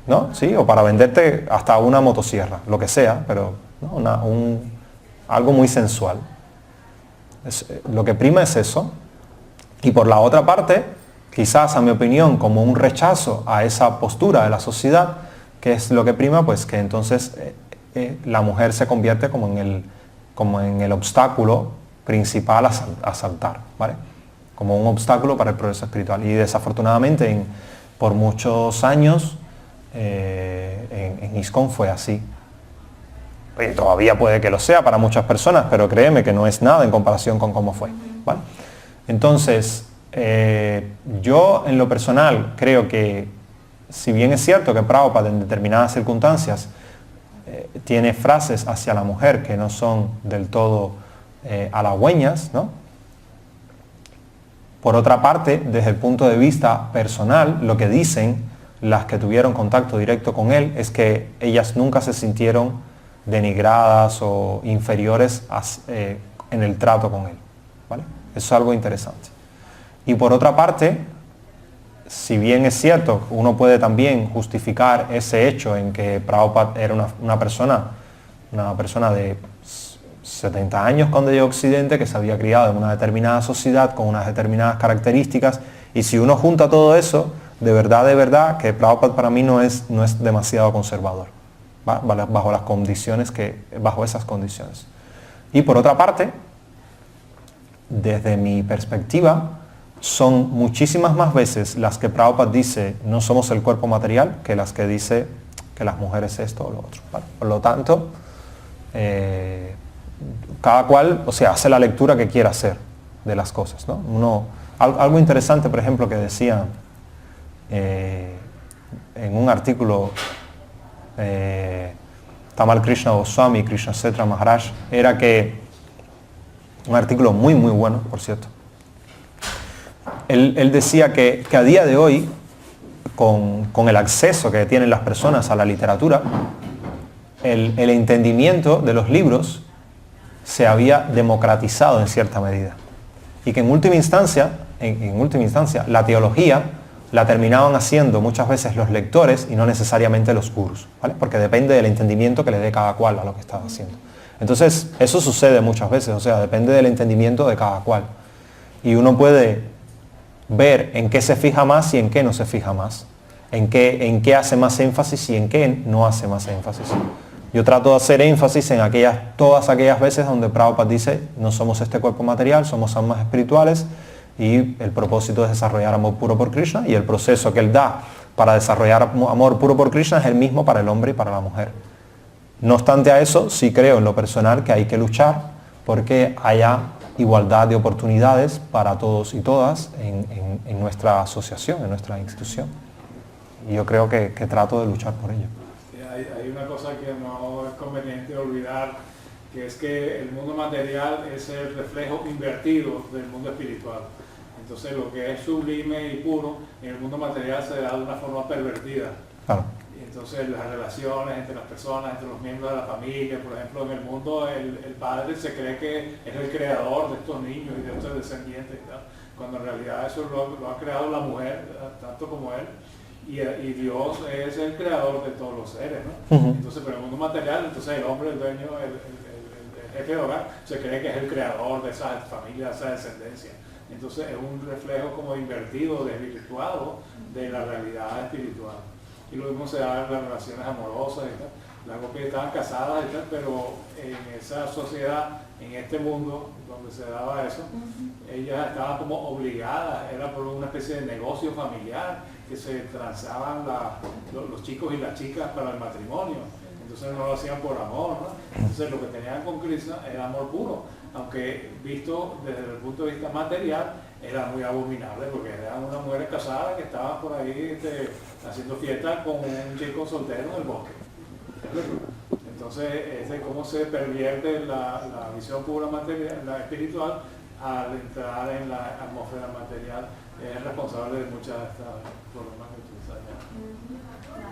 ¿no? Sí, o para venderte hasta una motosierra, lo que sea, pero ¿no? Algo muy sensual. Lo que prima es eso. Y por la otra parte, quizás a mi opinión, como un rechazo a esa postura de la sociedad, que es lo que prima, pues que entonces la mujer se convierte como en el obstáculo principal a saltar, ¿vale? Como un obstáculo para el progreso espiritual. Y desafortunadamente por muchos años en ISKCON fue así. Y todavía puede que lo sea para muchas personas, pero créeme que no es nada en comparación con cómo fue, ¿vale? Entonces, yo en lo personal creo que, si bien es cierto que Prabhupada en determinadas circunstancias tiene frases hacia la mujer que no son del todo halagüeñas, ¿no? Por otra parte, desde el punto de vista personal, lo que dicen las que tuvieron contacto directo con él es que ellas nunca se sintieron denigradas o inferiores en el trato con él, ¿vale? Eso es algo interesante. Y por otra parte, si bien es cierto, uno puede también justificar ese hecho en que Prabhupada era una persona de 70 años cuando llegó a Occidente, que se había criado en una determinada sociedad con unas determinadas características, y si uno junta todo eso, de verdad que Prabhupada para mí no es demasiado conservador. bajo las condiciones bajo esas condiciones. Y por otra parte, desde mi perspectiva, son muchísimas más veces las que Prabhupada dice no somos el cuerpo material que las que dice que las mujeres esto o lo otro, ¿vale? Por lo tanto, cada cual, o sea, hace la lectura que quiera hacer de las cosas, ¿no? Algo interesante, por ejemplo, que decía en un artículo Tamal Krishna Goswami, Krishna Setra Maharaj, era que, un artículo muy bueno, por cierto, él decía que a día de hoy, con el acceso que tienen las personas a la literatura, el entendimiento de los libros se había democratizado en cierta medida. Y que en última instancia, la teología la terminaban haciendo muchas veces los lectores y no necesariamente los gurús, ¿vale? Porque depende del entendimiento que le dé cada cual a lo que está haciendo. Entonces, eso sucede muchas veces, o sea, depende del entendimiento de cada cual. Y uno puede ver en qué se fija más y en qué no se fija más. En qué hace más énfasis y en qué no hace más énfasis. Yo trato de hacer énfasis en todas aquellas veces donde Prabhupada dice no somos este cuerpo material, somos almas espirituales y el propósito es desarrollar amor puro por Krishna y el proceso que él da para desarrollar amor puro por Krishna es el mismo para el hombre y para la mujer. No obstante a eso, sí creo en lo personal que hay que luchar porque haya igualdad de oportunidades para todos y todas en nuestra asociación, en nuestra institución. Y yo creo que trato de luchar por ello. Hay una cosa que no es conveniente olvidar, que es que el mundo material es el reflejo invertido del mundo espiritual. Entonces lo que es sublime y puro en el mundo material se da de una forma pervertida. Claro. Y entonces las relaciones entre las personas, entre los miembros de la familia, por ejemplo, en el mundo el padre se cree que es el creador de estos niños y de estos descendientes y tal, cuando en realidad eso lo ha creado la mujer, tanto como él. Y Dios es el creador de todos los seres, ¿no? Entonces, pero en el mundo material, entonces el hombre, el dueño, el jefe de hogar, se cree que es el creador de esa familia, de esa descendencia. Entonces es un reflejo como invertido, desvirtuado de la realidad espiritual. Y lo mismo se da en las relaciones amorosas y tal. Las copias estaban casadas y tal, pero en esa sociedad, en este mundo donde se daba eso, ellas estaban como obligadas, era por una especie de negocio familiar, que se transaban los chicos y las chicas para el matrimonio. Entonces no lo hacían por amor, ¿no? Entonces lo que tenían con Krishna era amor puro, aunque visto desde el punto de vista material era muy abominable, porque eran unas mujeres casadas que estaban por ahí haciendo fiesta con un chico soltero en el bosque. Entonces cómo se pervierte la visión pura material, la espiritual, al entrar en la atmósfera material, es responsable de muchas de estas problemas que tú sabes.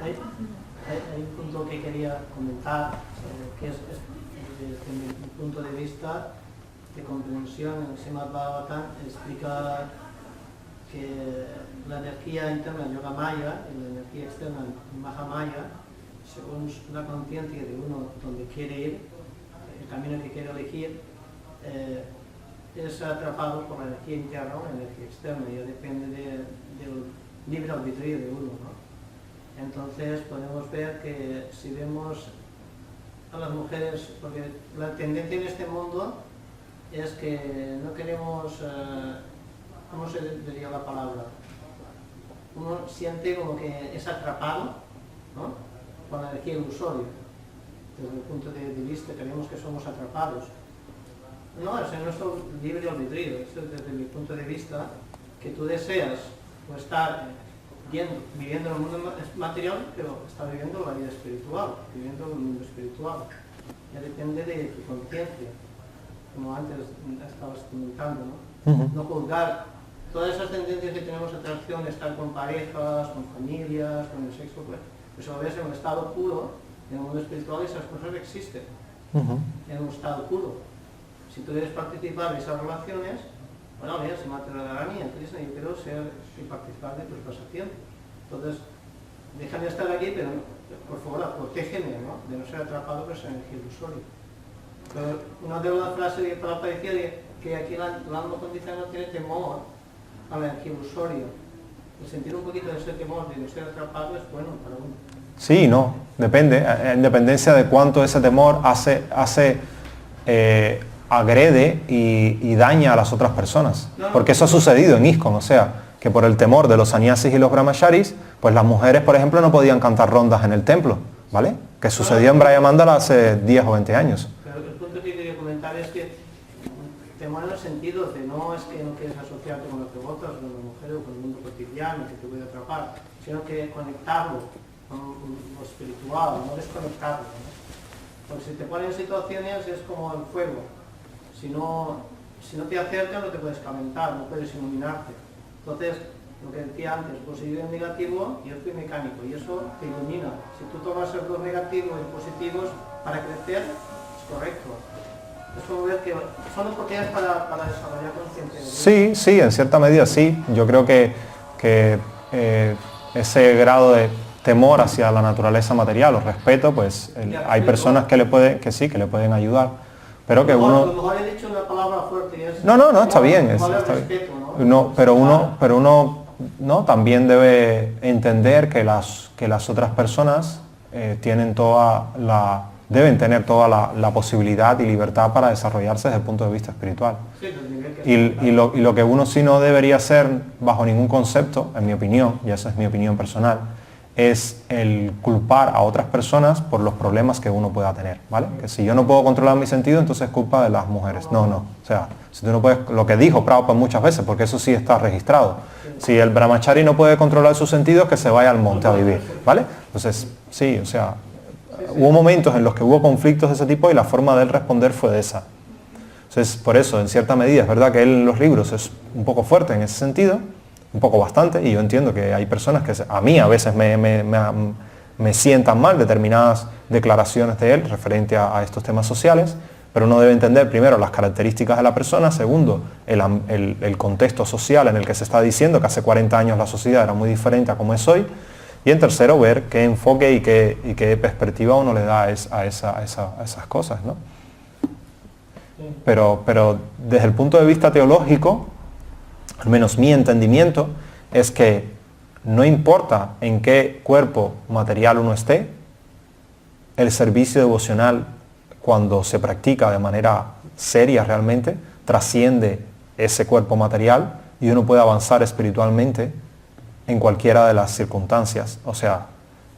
Hay un punto que quería comentar, que es desde mi punto de vista de comprensión. En el Srimad Bhagavatam explica que la energía interna Yogamaya y la energía externa Mahamaya, según la conciencia de uno donde quiere ir, el camino que quiere elegir, es atrapado por la energía interna o la energía externa, ya depende del libre albedrío de uno, ¿no? Entonces podemos ver que si vemos a las mujeres, porque la tendencia en este mundo es que no queremos, ¿cómo se diría la palabra? Uno siente como que es atrapado, ¿no?, con la energía ilusoria. Desde el punto de vista creemos que somos atrapados. No, es en nuestro libre albedrío. Esto es desde mi punto de vista, que tú deseas o estar viviendo en el mundo material, pero estar viviendo la vida espiritual, viviendo el mundo espiritual. Ya depende de tu conciencia, como antes estabas comentando, ¿no? No juzgar todas esas tendencias que tenemos a atracción, estar con parejas, con familias, con el sexo, pues lo ves en un estado puro, en el mundo espiritual esas cosas existen, en un estado puro. Si tú quieres participar de esas relaciones, bueno, mira, se me atraerá a mí, Krishna, yo quiero ser y participar de tus pasatiempos. Entonces, déjame estar aquí, pero por favor, protégeme, ¿no?, de no ser atrapado por esa energía ilusoria. Pero una de las frases que Prabhupada decía que aquí el alma condicionada tiene temor a la energía ilusoria. El sentir un poquito de ese temor de no ser atrapado es bueno para uno. Sí y no, depende, en dependencia de cuánto ese temor agrede y daña a las otras personas. Porque eso ha sucedido en ISKCON, o sea, que por el temor de los sannyasis y los brahmacharis, pues las mujeres, por ejemplo, no podían cantar rondas en el templo, ¿vale? Que sucedió en Braya Mandala hace 10 o 20 años. Pero el punto que quería comentar es que temor en el sentido de no es que no quieres asociarte con los devotos, con las mujeres o con el mundo cotidiano que te puede atrapar, sino que conectarlo con lo espiritual, no desconectarlo, ¿no? Porque si te ponen en situaciones es como el fuego, si no te acercas no te puedes calentar, no puedes iluminarte. Entonces, lo que decía antes, positivo y negativo, yo fui mecánico y eso te ilumina. Si tú tomas los negativos y positivos para crecer, es correcto. Es como ver que son oportunidades para desarrollar conciencia. Sí, en cierta medida sí. Yo creo que ese grado de temor hacia la naturaleza material o respeto, pues hay personas que le pueden ayudar. Pero que uno... A lo mejor he dicho una palabra fuerte y es... No, está bien. Está bien. Respeto, ¿no? No, pero uno ¿no? también debe entender que las otras personas deben tener toda la posibilidad y libertad para desarrollarse desde el punto de vista espiritual. Y lo que uno sí no debería hacer bajo ningún concepto, en mi opinión, y esa es mi opinión personal, es el culpar a otras personas por los problemas que uno pueda tener, ¿vale? Que si yo no puedo controlar mi sentido, entonces es culpa de las mujeres. No. O sea, si tú no puedes, lo que dijo Prabhupada muchas veces, porque eso sí está registrado. Si el brahmachari no puede controlar sus sentidos, que se vaya al monte a vivir, ¿vale? Entonces, sí, o sea, hubo momentos en los que hubo conflictos de ese tipo y la forma de él responder fue de esa. Entonces, por eso, en cierta medida, es verdad que él en los libros es un poco fuerte en ese sentido, un poco bastante, y yo entiendo que hay personas que a mí a veces me sientan mal determinadas declaraciones de él referente a estos temas sociales, pero uno debe entender primero las características de la persona, segundo, el contexto social en el que se está diciendo que hace 40 años la sociedad era muy diferente a como es hoy, y en tercero, ver qué enfoque y qué perspectiva uno le da a esas cosas, ¿no? Pero desde el punto de vista teológico, al menos mi entendimiento, es que no importa en qué cuerpo material uno esté, el servicio devocional, cuando se practica de manera seria realmente, trasciende ese cuerpo material y uno puede avanzar espiritualmente en cualquiera de las circunstancias. O sea,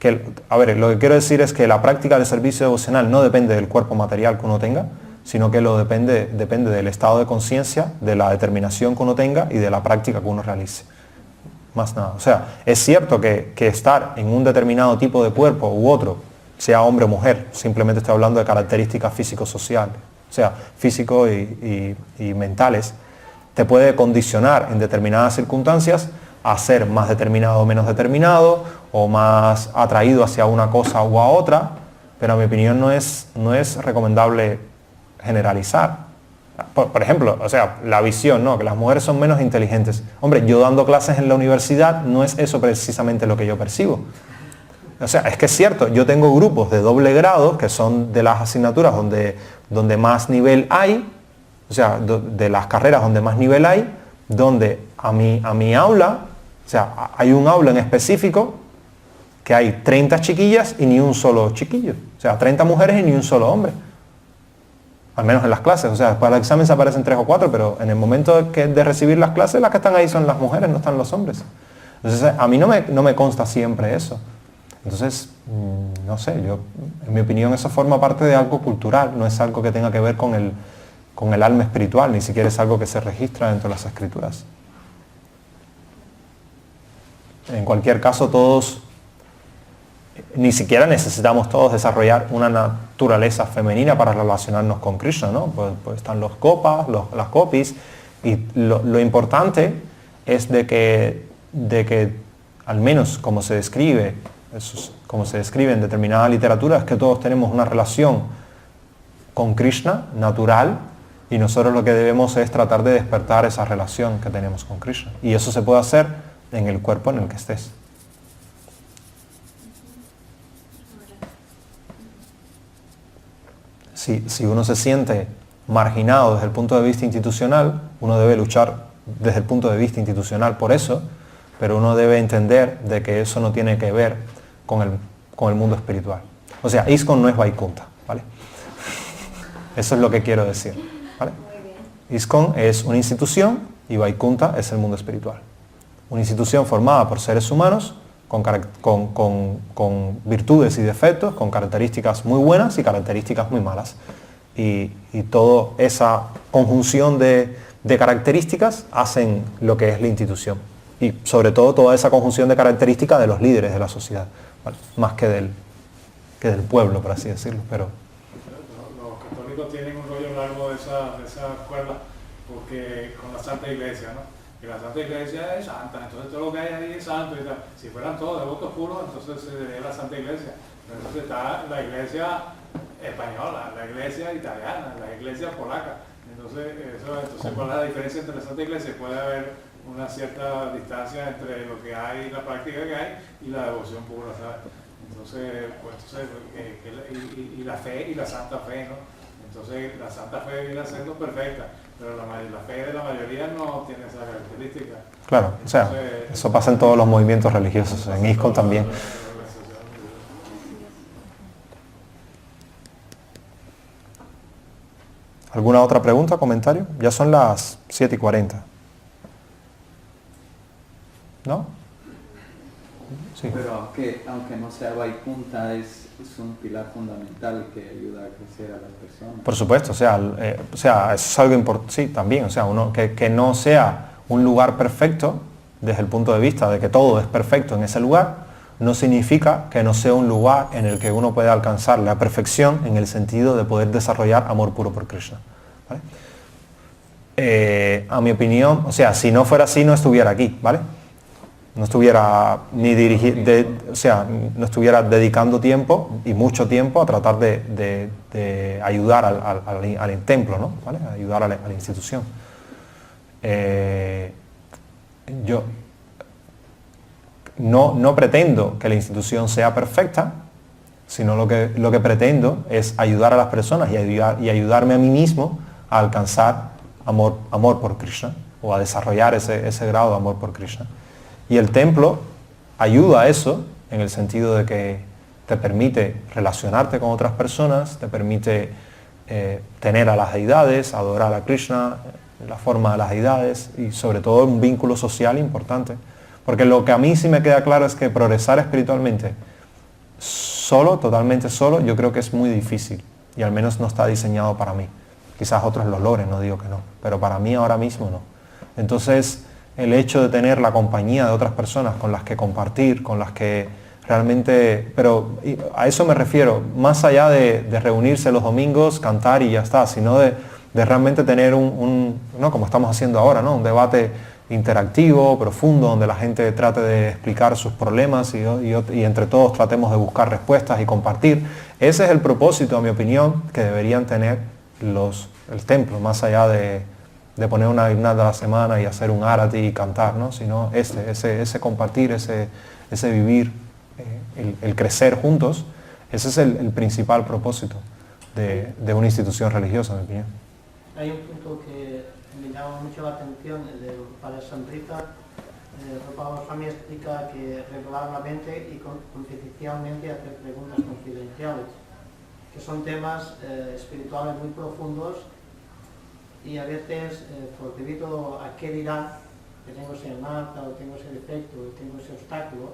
lo que quiero decir es que la práctica del servicio devocional no depende del cuerpo material que uno tenga, sino que depende del estado de conciencia, de la determinación que uno tenga y de la práctica que uno realice. Más nada. O sea, es cierto que estar en un determinado tipo de cuerpo u otro, sea hombre o mujer, simplemente estoy hablando de características físico-sociales, o sea, físico y mentales, te puede condicionar en determinadas circunstancias a ser más determinado o menos determinado, o más atraído hacia una cosa u a otra, pero en mi opinión no es recomendable generalizar. Por ejemplo, o sea, la visión, ¿no? Que las mujeres son menos inteligentes. Hombre, yo dando clases en la universidad, no es eso precisamente lo que yo percibo. O sea, es que es cierto, yo tengo grupos de doble grado, que son de las asignaturas donde más nivel hay, o sea, de las carreras donde más nivel hay, donde a mi aula, o sea, hay un aula en específico que hay 30 chiquillas y ni un solo chiquillo. O sea, 30 mujeres y ni un solo hombre. Al menos en las clases. O sea, para el examen se aparecen 3 o 4, pero en el momento de recibir las clases, las que están ahí son las mujeres, no están los hombres. Entonces, a mí no me consta siempre eso. Entonces, no sé, en mi opinión eso forma parte de algo cultural, no es algo que tenga que ver con el alma espiritual, ni siquiera es algo que se registra dentro de las escrituras. En cualquier caso, todos, ni siquiera necesitamos todos desarrollar una naturaleza femenina para relacionarnos con Krishna, ¿no? Pues están los gopas, las gopis, y lo importante es de que al menos como se describe en determinada literatura, es que todos tenemos una relación con Krishna natural, y nosotros lo que debemos es tratar de despertar esa relación que tenemos con Krishna. Y eso se puede hacer en el cuerpo en el que estés. Si uno se siente marginado desde el punto de vista institucional, uno debe luchar desde el punto de vista institucional por eso, pero uno debe entender de que eso no tiene que ver con con el mundo espiritual. O sea, ISKCON no es Vaikunta, ¿vale? Eso es lo que quiero decir, ¿vale? ISKCON es una institución y Vaikunta es el mundo espiritual. Una institución formada por seres humanos con virtudes y defectos, con características muy buenas y características muy malas. Y toda esa conjunción de características hacen lo que es la institución. Y sobre todo toda esa conjunción de características de los líderes de la sociedad, ¿vale? Más que del pueblo, por así decirlo. Pero los católicos tienen un rollo largo de esa cuerda, porque con la Santa Iglesia, ¿no? Que la Santa Iglesia es santa, entonces todo lo que hay ahí es santo y tal. Si fueran todos devotos puros, entonces sería la Santa Iglesia. Pero entonces está la Iglesia española, la Iglesia italiana, la Iglesia polaca. Entonces, ¿cuál es la diferencia entre la Santa Iglesia? Puede haber una cierta distancia entre lo que hay, la práctica que hay y la devoción pura, ¿sabes? Entonces, y la fe y la santa fe, ¿no? Entonces, la santa fe viene siendo perfecta, pero la fe de la mayoría no tiene esa característica. claro, o sea, eso pasa en todos los movimientos religiosos, en ISKCON también. ¿Alguna otra pregunta, comentario? Ya son las 7:40. ¿No? Sí. Pero aunque no sea Vaikunta, es un pilar fundamental que ayuda a crecer a las personas. Por supuesto, o sea, eso es algo importante, sí, también, o sea, que no sea un lugar perfecto desde el punto de vista de que todo es perfecto en ese lugar, no significa que no sea un lugar en el que uno puede alcanzar la perfección en el sentido de poder desarrollar amor puro por Krishna, ¿vale? A mi opinión, o sea, si no fuera así no estuviera aquí, ¿vale? No estuviera no estuviera dedicando tiempo y mucho tiempo a tratar de ayudar al templo, ¿no? ¿Vale? Ayudar a la institución. Yo no pretendo que la institución sea perfecta, sino lo que pretendo es ayudar a las personas y ayudarme a mí mismo a alcanzar amor por Krishna, o a desarrollar ese grado de amor por Krishna. Y el templo ayuda a eso en el sentido de que te permite relacionarte con otras personas, te permite tener a las deidades, adorar a Krishna, la forma de las deidades y sobre todo un vínculo social importante. Porque lo que a mí sí me queda claro es que progresar espiritualmente solo, totalmente solo, yo creo que es muy difícil y al menos no está diseñado para mí. Quizás otros lo logren, no digo que no, pero para mí ahora mismo no. Entonces, el hecho de tener la compañía de otras personas con las que compartir, con las que realmente, pero a eso me refiero, más allá de reunirse los domingos, cantar y ya está, sino de realmente tener no como estamos haciendo ahora, ¿no? Un debate interactivo, profundo, donde la gente trate de explicar sus problemas y entre todos tratemos de buscar respuestas y compartir. Ese es el propósito, a mi opinión, que deberían tener el templo, más allá de poner una guirnalda a la semana y hacer un arati y cantar, ¿no? Sino ese compartir, ese vivir, el crecer juntos, ese es el principal propósito de una institución religiosa, en mi opinión. Hay un punto que me llama mucho la atención para Samrita. Rupa Goswami explica que regularmente y confidencialmente hacer preguntas confidenciales, que son temas espirituales muy profundos. Y a veces, debido a qué dirán, que tengo ese marca, o tengo ese defecto, o tengo ese obstáculo,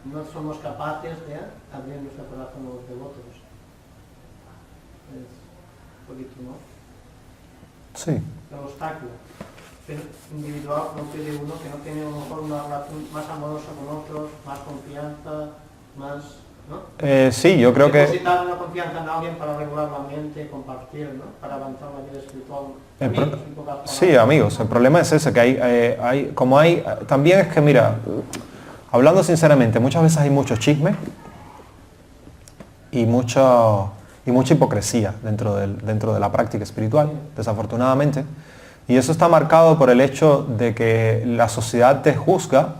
no somos capaces de abrir nuestro corazón a los devotos. Es un poquito, ¿no? Sí. El obstáculo individual no tiene uno, que no tiene a lo mejor una relación más amorosa con otros, más confianza, más... ¿no? Sí, yo creo que... Depositar una confianza en alguien para regular la mente, compartir, ¿no? Para avanzar la vida espiritual. Sí, amigos, el problema es ese, que también es que, mira, hablando sinceramente, muchas veces hay mucho chisme y mucha hipocresía dentro de la práctica espiritual, desafortunadamente. Y eso está marcado por el hecho de que la sociedad te juzga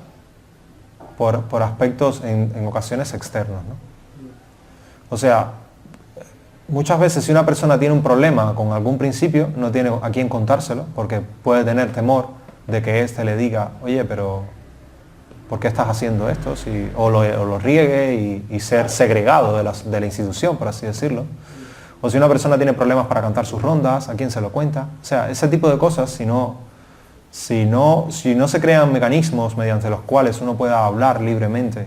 por aspectos en ocasiones externos, ¿no? O sea, muchas veces si una persona tiene un problema con algún principio, no tiene a quién contárselo, porque puede tener temor de que éste le diga, oye, pero ¿por qué estás haciendo esto? O lo riegue y ser segregado de la institución, por así decirlo. O si una persona tiene problemas para cantar sus rondas, ¿a quién se lo cuenta? O sea, ese tipo de cosas, si no se crean mecanismos mediante los cuales uno pueda hablar libremente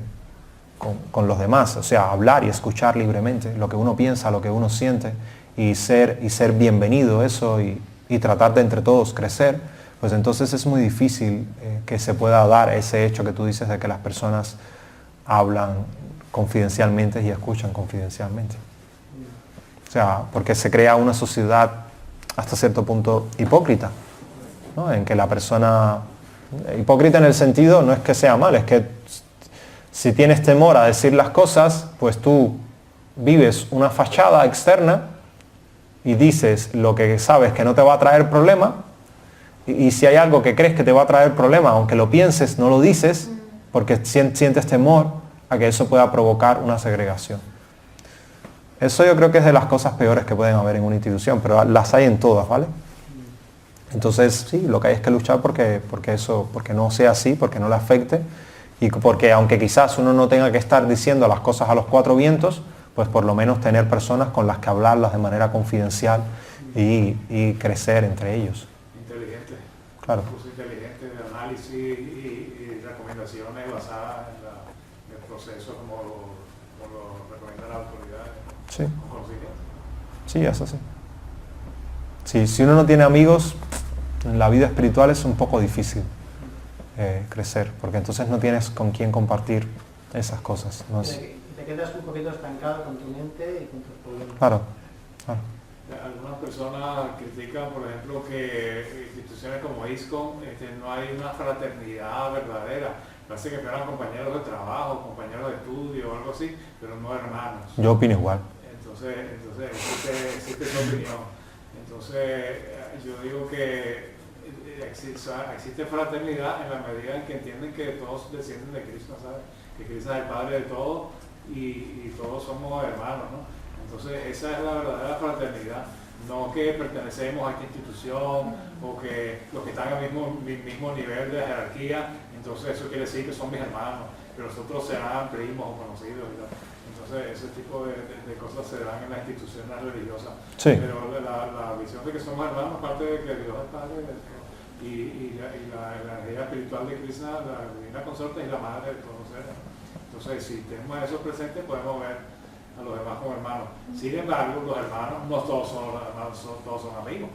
con los demás, o sea, hablar y escuchar libremente lo que uno piensa, lo que uno siente, y ser bienvenido eso y tratar de entre todos crecer, pues entonces es muy difícil que se pueda dar ese hecho que tú dices de que las personas hablan confidencialmente y escuchan confidencialmente. O sea, porque se crea una sociedad hasta cierto punto hipócrita, ¿no? En que la persona, hipócrita en el sentido, no es que sea mal, es que si tienes temor a decir las cosas, pues tú vives una fachada externa y dices lo que sabes que no te va a traer problema, y si hay algo que crees que te va a traer problema, aunque lo pienses, no lo dices, porque sientes temor a que eso pueda provocar una segregación. Eso yo creo que es de las cosas peores que pueden haber en una institución, pero las hay en todas, ¿vale? Entonces, sí, lo que hay es que luchar porque no sea así, porque no le afecte, y porque aunque quizás uno no tenga que estar diciendo las cosas a los cuatro vientos, pues por lo menos tener personas con las que hablarlas de manera confidencial y crecer entre ellos. Inteligente. Claro. Un curso inteligente de análisis y recomendaciones basadas en el proceso como lo recomiendan las autoridades. Sí. Con conocimiento. Sí, eso sí. Sí, si uno no tiene amigos, en la vida espiritual es un poco difícil crecer, porque entonces no tienes con quién compartir esas cosas. ¿No? Te quedas un poquito estancado con tu mente y con tus problemas. Claro, claro. Algunas personas critican, por ejemplo, que instituciones como ISKCON no hay una fraternidad verdadera. Parece que fueran compañeros de trabajo, compañeros de estudio o algo así, pero no hermanos. Yo opino igual. Entonces existe esa opinión. Entonces, yo digo que existe fraternidad en la medida en que entienden que todos descienden de Cristo, ¿sabes? Que Cristo es el Padre de todos y todos somos hermanos, ¿no? Entonces, esa es la verdadera fraternidad. No que pertenecemos a esta institución o que los que están al mismo nivel de jerarquía, entonces eso quiere decir que son mis hermanos, pero los otros serán primos o conocidos y tal. Entonces ese tipo de cosas se dan en las instituciones religiosas. Sí. Pero la visión de que somos hermanos parte de que Dios es Padre y la energía espiritual de Krishna, la divina consorte, es la madre de todos los seres. Entonces si tenemos eso presente podemos ver a los demás como hermanos. Sin embargo, los hermanos no todos son hermanos, todos son amigos.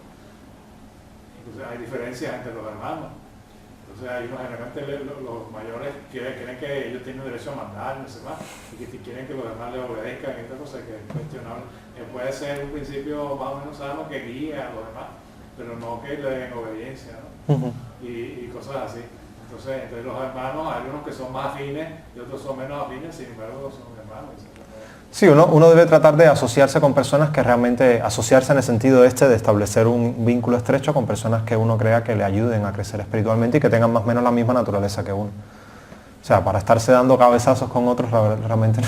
Entonces hay diferencias entre los hermanos. Entonces hay unos generalmente los mayores creen que ellos tienen derecho a mandar, no sé más, y que quieren que los demás les obedezcan, y esta cosa que es cuestionable. Puede ser un principio más o menos sano que guíe a los demás, pero no que le den obediencia, ¿no? Y cosas así. Entonces los hermanos, hay unos que son más afines y otros son menos afines, sin embargo son hermanos. Sí, uno debe tratar de asociarse con personas que realmente, asociarse en el sentido de establecer un vínculo estrecho con personas que uno crea que le ayuden a crecer espiritualmente y que tengan más o menos la misma naturaleza que uno. O sea, para estarse dando cabezazos con otros realmente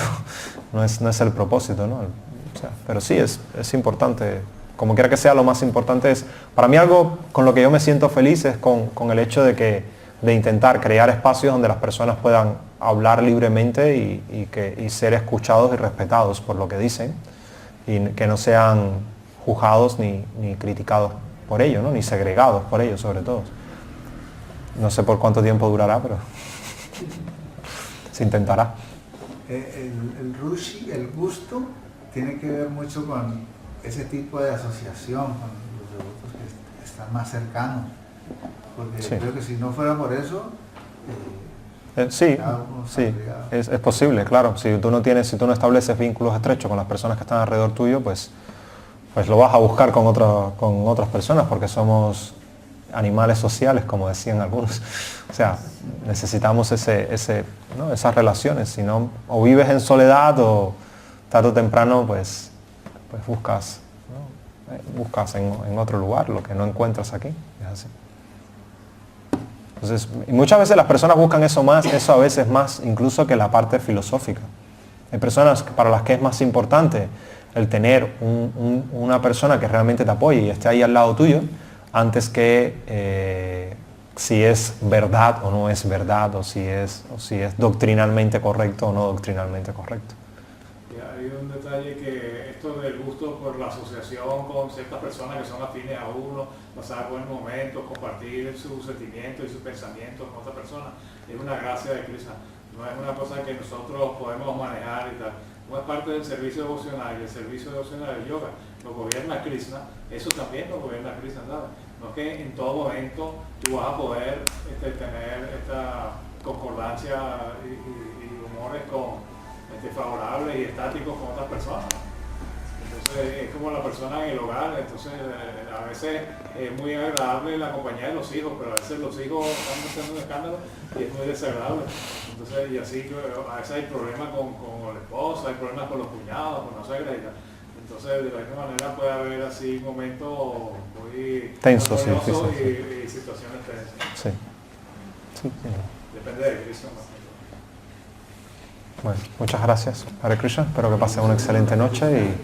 no es el propósito, ¿no? O sea, pero sí, es importante, como quiera que sea, lo más importante es, para mí algo con lo que yo me siento feliz es con el hecho de intentar crear espacios donde las personas puedan hablar libremente y ser escuchados y respetados por lo que dicen y que no sean juzgados ni criticados por ello, ¿no? Ni segregados por ello, sobre todo. No sé por cuánto tiempo durará, pero se intentará. El rushi, el gusto, tiene que ver mucho con ese tipo de asociación, con los devotos que están más cercanos. Porque sí, creo que si no fuera por eso... sí, es posible, claro. Si tú no estableces vínculos estrechos con las personas que están alrededor tuyo, pues lo vas a buscar con otras personas, porque somos animales sociales, como decían algunos. O sea, necesitamos ¿no? esas relaciones. Si no, o vives en soledad o tarde o temprano pues buscas, ¿no? Buscas en otro lugar lo que no encuentras aquí. Es así. Entonces, y muchas veces las personas buscan eso a veces más incluso que la parte filosófica. Hay personas para las que es más importante el tener una persona que realmente te apoye y esté ahí al lado tuyo, antes que si es verdad o no es verdad, o si es doctrinalmente correcto o no doctrinalmente correcto. Y hay un detalle que esto del gusto por la asociación con ciertas personas que son afines a uno, pasar buenos momentos, compartir sus sentimientos y sus pensamientos con otra persona, es una gracia de Krishna. No es una cosa que nosotros podemos manejar y tal. No es parte del servicio devocional, y el servicio devocional del yoga lo gobierna Krishna, eso también lo gobierna Krishna, ¿sabes? No es que en todo momento tú vas a poder tener esta concordancia y humores favorables y estáticos con otras personas. Entonces es como la persona en el hogar, entonces a veces es muy agradable la compañía de los hijos, pero a veces los hijos están haciendo un escándalo y es muy desagradable. Entonces, y así a veces hay problemas con la esposa, hay problemas con los cuñados, con la suegra y tal. Entonces, de la misma manera puede haber así momentos muy tensos y situaciones tensas. Sí. Sí. Depende de Cristo. Bueno, muchas gracias, Hare Krishna. Espero que pasen una excelente noche y